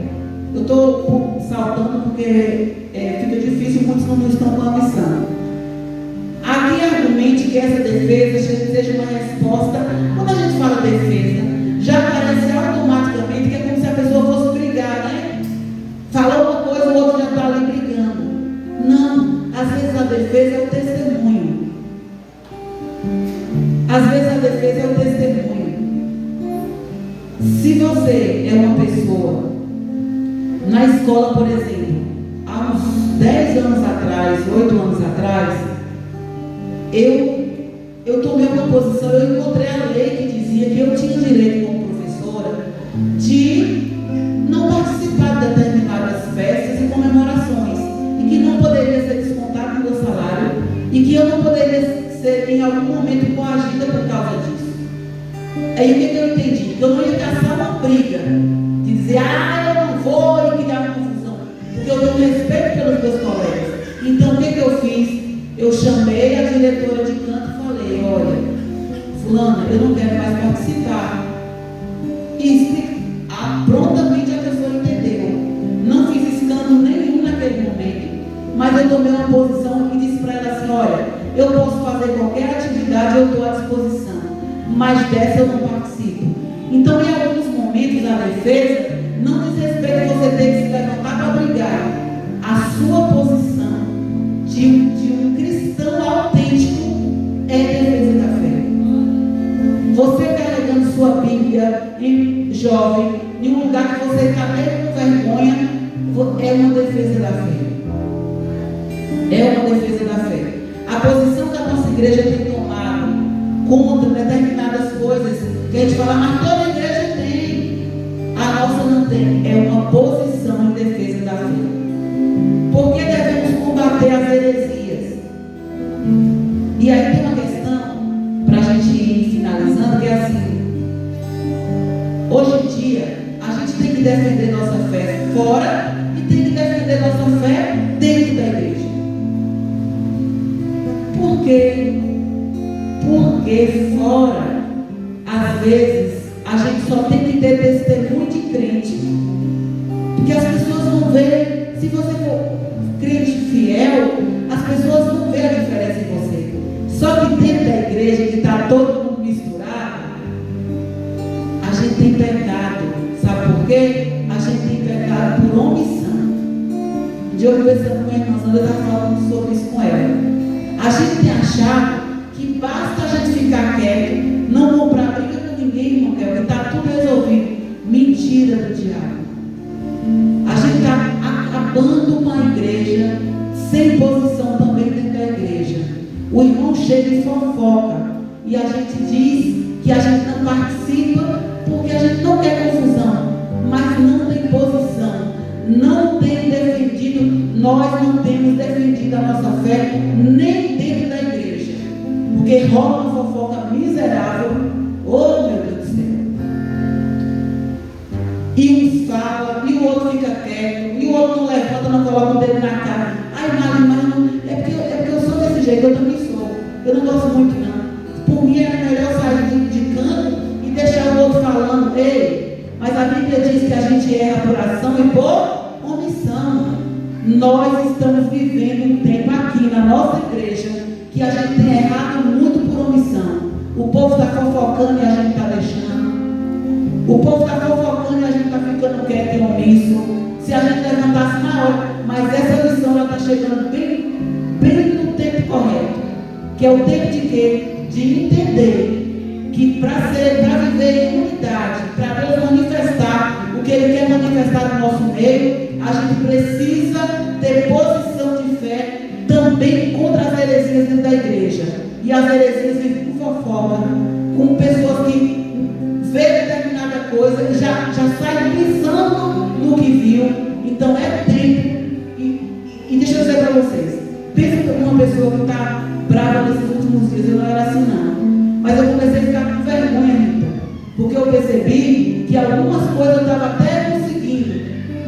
eu estou saltando porque fica difícil, muitos não estão com a missão. Aqui argumente que essa defesa seja uma resposta. Quando a gente fala defesa, já parece automaticamente que é como se a pessoa fosse brigar, né? Falou uma coisa, o outro já está ali brigando. Não, às vezes a defesa é o testemunho. Às vezes a defesa é o testemunho. Se você é uma pessoa, na escola, por exemplo, há uns 10 anos atrás, 8 anos atrás, eu tomei uma posição, eu encontrei a lei que dizia que eu tinha direito como professora de não participar de determinadas festas e comemorações, e que não poderia ser descontado no meu salário, e que eu não poderia ser em algum momento coagida por causa disso. Aí o que eu entendi? Que eu não ia caçar uma briga, de dizer, eu não vou, e criar uma confusão, porque eu tenho respeito pelos meus colegas. Então o que eu fiz? Eu chamei a diretora de canto e falei, olha, fulana, eu não quero mais participar. E prontamente a pessoa entendeu. Não fiz escândalo nenhum naquele momento, mas eu tomei uma posição e disse para ela assim, olha, eu posso fazer qualquer atividade, eu estou à disposição, mas dessa eu não participo. Então, em alguns momentos, a defesa não diz respeito a você ter que se levantar para brigar. A sua posição de um cristão autêntico é defesa da fé. Você carregando sua Bíblia em jovem, em um lugar que você está meio com vergonha, é uma defesa da fé. É uma defesa da fé. A posição que a nossa igreja tem tomado contra determinadas coisas que a gente fala, mas toda igreja tem. A nossa não tem. É uma posição em defesa da fé. Por que devemos combater as heresias? E aí tem uma questão, para a gente ir finalizando, que é assim: hoje em dia, a gente tem que defender nossa fé fora e tem que defender nossa fé dentro da igreja. Por quê? Porque fora, às vezes, a gente só tem que ter testemunho de crente. Porque as pessoas vão ver, se você for crente fiel, as pessoas vão ver a diferença em você. Só que dentro da igreja, que está todo mundo misturado, a gente tem pecado. Sabe por quê? A gente tem pecado por omissão. Um dia eu conversando com a irmã Sandra, eu estava falando sobre isso com ela. A gente tem achado que basta a gente ficar quieto, não comprar briga com ninguém, irmão, que está tudo resolvido. Mentira do diabo. A gente está acabando com a igreja, sem posição também dentro da igreja. O irmão chega e fofoca, e a gente diz que a gente não participa porque a gente não quer confusão, mas não tem posição, não tem defendido, nós não temos defendido a nossa fé nem dentro da igreja, porque rola uma fofoca miserável. Oh, meu Deus do céu! E um fala, e o outro fica quieto, e o outro não levanta, não coloca o dedo na cara. Ai, mas é porque eu sou desse jeito, eu também sou. Eu não gosto muito, não. Por mim era melhor sair de canto e deixar o outro falando. Ei, mas a Bíblia diz que a gente erra por ação e por omissão. Nós estamos vivendo um tempo aqui na nossa igreja que a gente tem errado muito por omissão. O povo está fofocando e a gente está deixando. O povo está fofocando e a gente está ficando quieto e omisso. Se a gente levantasse na hora, mas essa lição está chegando bem no tempo correto, que é o tempo de quê? De entender que para viver em unidade, para Deus manifestar o que Ele quer manifestar no nosso meio, a gente precisa ter posição de fé também contra as heresias dentro da igreja. E as heresias vivem com fofoca, com pessoas que vê determinada coisa e já sai pensando no que viu. Então é tempo. E deixa eu dizer para vocês, pensa que uma pessoa que está brava nesses últimos dias, eu não era assim não, mas eu comecei a ficar com vergonha, Rita, porque eu percebi que algumas coisas eu estava até conseguindo,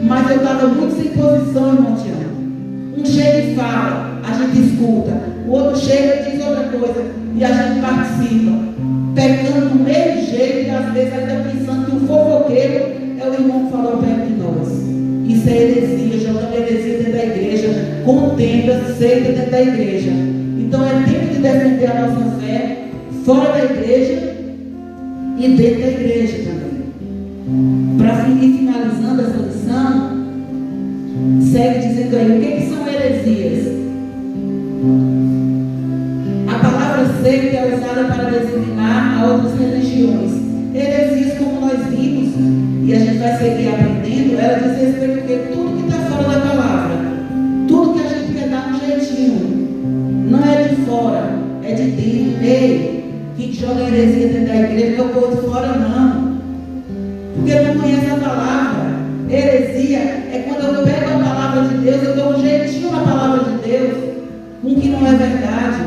mas eu estava muito sem posição, irmão Tiago. Um chega e fala, a gente escuta, o outro chega e diz outra coisa e a gente participa, pegando do mesmo jeito e às vezes ainda pensando que o fofoqueiro é o irmão que falou perto de nós. Isso é heresia, jogando heresia dentro da igreja, contenda, seita dentro da igreja. Então é tempo de defender a nossa fé fora da igreja e dentro da igreja também. Para ir finalizando essa lição, segue dizendo aí, o que são heresias? A palavra seita é usada para designar a outras religiões. Heresias, como nós vimos, e a gente vai seguir aprendendo, ela diz respeito a que tudo que está fora da palavra, tudo que a gente quer dar um jeitinho, não é de fora, é de dentro. Ei, quem joga heresia dentro da igreja não é o povo de fora, não, porque não conhece a palavra. Heresia é quando eu pego a palavra de Deus, eu dou um jeitinho na palavra de Deus, com que não é verdade.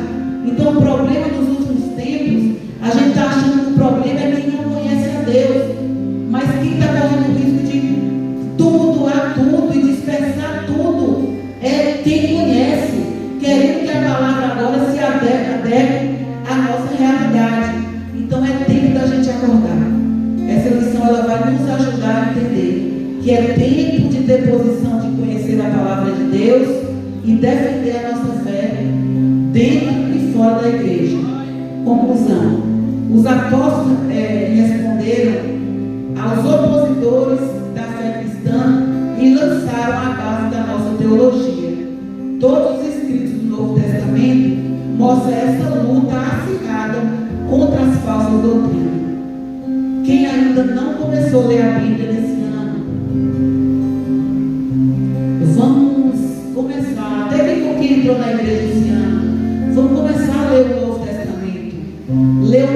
Então o problema dos últimos tempos, a gente está achando que o problema é quem não conhece a Deus. Mas quem está correndo o risco de tumultuar tudo e dispersar tudo é quem conhece, querendo que a palavra agora se adeque à nossa realidade. Então é tempo da gente acordar. Essa lição ela vai nos ajudar a entender que é tempo de ter posição de conhecer a palavra de Deus e defender a nossa fé dentro e fora da igreja. Conclusão: os apóstolos responderam aos opositores da fé cristã e lançaram a base da nossa teologia. Todos os escritos do Novo Testamento mostram essa luta acirrada contra as falsas doutrinas. Quem ainda não começou a ler a Bíblia nesse ano, vamos começar. Até quem entrou na igreja esse ano, vamos começar a ler o Novo Testamento, ler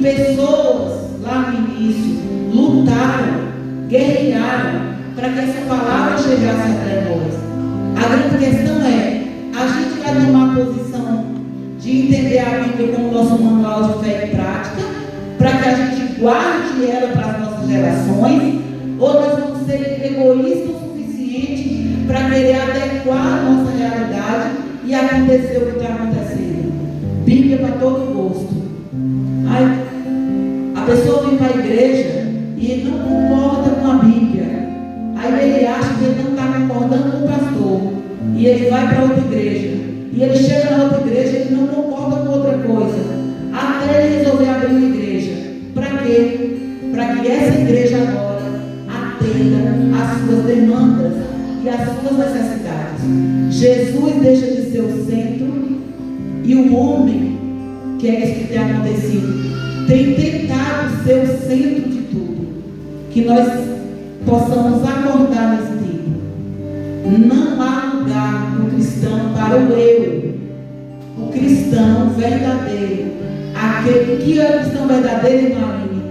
pessoas lá no início lutaram, guerrearam para que essa palavra chegasse até nós. A grande questão é, a gente vai tomar posição de entender a Bíblia como nosso manual de fé e prática, para que a gente guarde ela para as nossas gerações, ou nós vamos ser egoístas o suficiente para querer adequar a nossa realidade e acontecer o que está acontecendo. Bíblia para todo gosto. Ai, a pessoa vem para a igreja e ele não concorda com a Bíblia. Aí ele acha que ele não está concordando com o pastor. E ele vai para outra igreja. E ele chega na outra igreja e ele não concorda com outra coisa. Até ele resolver abrir uma igreja. Para quê? Para que essa igreja agora atenda às suas demandas e às suas necessidades. Jesus deixa de ser o centro e o homem, que é isso que tem acontecido, tem tentado ser o centro de tudo. Que nós possamos acordar nesse tempo. Não há lugar no cristão para o eu. O cristão verdadeiro, aquele que é o cristão verdadeiro, Marine,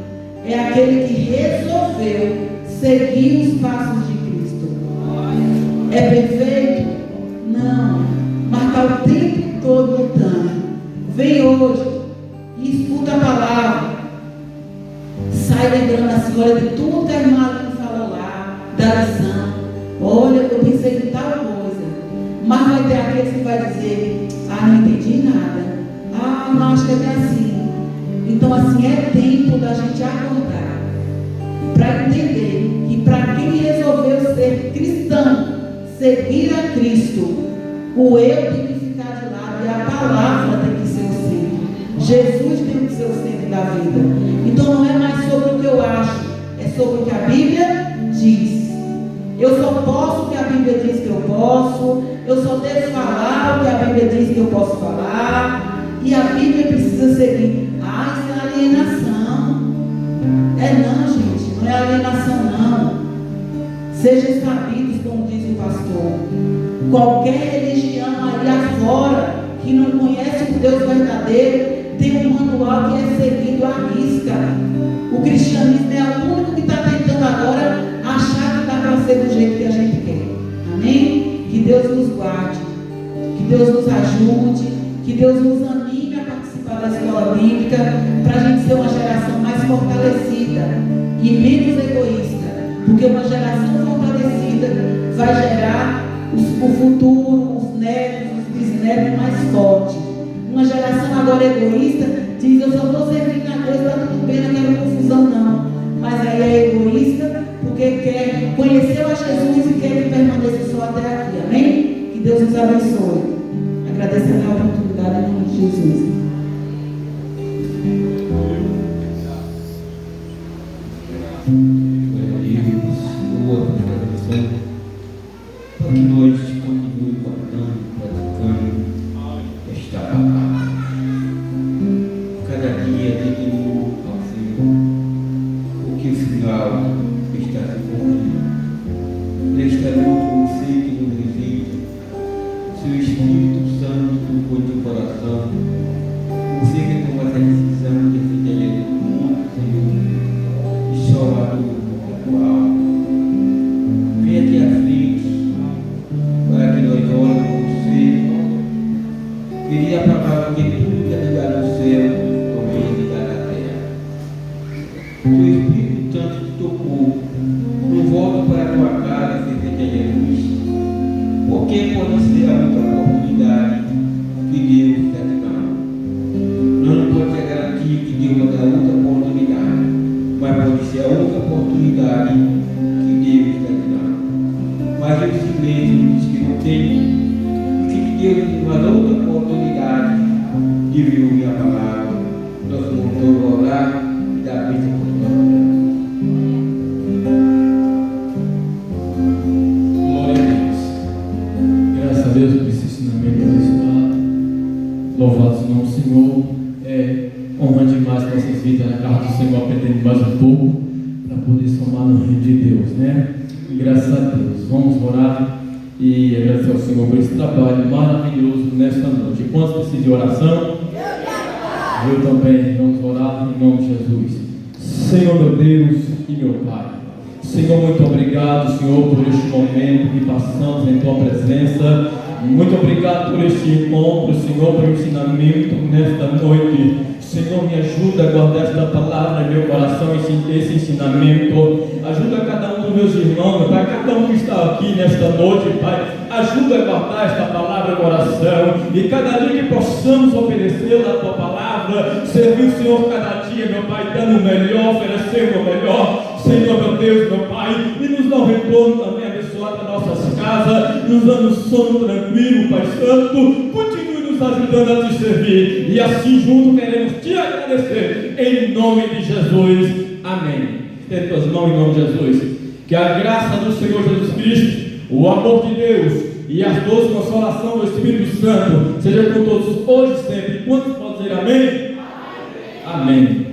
é aquele que resolveu seguir os passos de Cristo. É perfeito? Não. Mas está o tempo todo lutando. Vem hoje e escuta a palavra. Sai lembrando assim, olha de tudo que a irmã falou lá, da lição. Olha, eu pensei em tal coisa. Mas vai ter aqueles que vai dizer, não entendi nada. Não, acho que é bem assim. Então assim, é tempo da gente acordar. Para entender que para quem resolveu ser cristão, seguir a Cristo, o eu tem que ficar de lado e a palavra tem que ser o centro. Jesus tem que ser o centro da vida. Então não é mais sobre o que eu acho, é sobre o que a Bíblia diz. Eu só posso o que a Bíblia diz que eu posso, eu só devo falar o que a Bíblia diz que eu posso falar, e a Bíblia precisa seguir. Isso é alienação. Não, gente, não é alienação não. Sejam sabidos, como diz o pastor. Qualquer religião aí afora que não conhece o Deus verdadeiro tem um manual que é seguido à risca. O cristianismo é o único que está tentando agora achar que dá para ser do jeito que a gente quer. Amém? Que Deus nos guarde, que Deus nos ajude, que Deus nos anime a participar da escola bíblica, para a gente ser uma geração mais fortalecida e menos egoísta, porque uma geração fortalecida vai gerar o futuro, os netos, os bisnetos mais fortes. Uma geração agora egoísta diz, eu só estou servindo a Deus, está tudo bem, não quero confusão não. Mas aí é egoísta porque quer, conheceu a Jesus e quer que permaneça só até aqui. Amém? Que Deus nos abençoe. Agradecendo a oportunidade em nome de Jesus. Para que nós continuemos guardando, praticando esta palavra. Cada dia dedico ao Senhor, porque o final está se cumprindo. Nesta noite, você que nos visita, se o Espírito Santo tocou teu coração, você que tomou essa decisão de fidelidade do mundo, Senhor, e chora a dor da tua alma. Venha aqui à frente, para que nós oremos por você. Queria a palavra que tudo que é ligado no céu, também é ligado na terra. O Espírito Santo te tocou. Não volta para a tua casa sem ter Jesus, porque pode ser a outra oportunidade que Deus está te dando. Nós não podemos garantir que Deus vai dar outra oportunidade, mas pode ser a outra oportunidade que Deus está te dando. Mas eu simplesmente diz que não tem, que Deus nos dá outra oportunidade de ouvir a palavra. Nós vamos orar e dar bênção por nós. Glória a Deus. Graças a Deus por esse ensinamento abençoado. Louvado seja o nome do Senhor. Honra demais nossas vidas na casa do Senhor, aprendendo mais um pouco para poder somar no reino de Deus, né? E graças a Deus. Vamos orar e agradecer ao Senhor por esse trabalho maravilhoso nesta noite. Quantos precisam de oração? Eu também, vamos orar em nome de Jesus. Senhor meu Deus e meu Pai, Senhor, muito obrigado, Senhor, por este momento que passamos em Tua presença. Muito obrigado por este encontro, Senhor, pelo ensinamento nesta noite. Senhor, me ajuda a guardar esta palavra em meu coração, esse ensinamento. Ajuda cada um dos meus irmãos, meu Pai, cada um que está aqui nesta noite, Pai. Ajuda a guardar esta palavra no coração. E cada dia que possamos obedecer a Tua palavra, servir o Senhor cada dia, meu Pai, dando o melhor, oferecendo o melhor. Senhor, meu Deus, meu Pai, e nos dá um retorno também abençoado das nossas casas, nos dando sono tranquilo, Pai Santo. Continue nos ajudando a Te servir, e assim juntos queremos Te agradecer, em nome de Jesus, amém. Estende tuas mãos em nome de Jesus. Que a graça do Senhor Jesus Cristo, o amor de Deus e as doces consolação do Espírito Santo seja com todos hoje e sempre. Quantos podem dizer amém? Amém.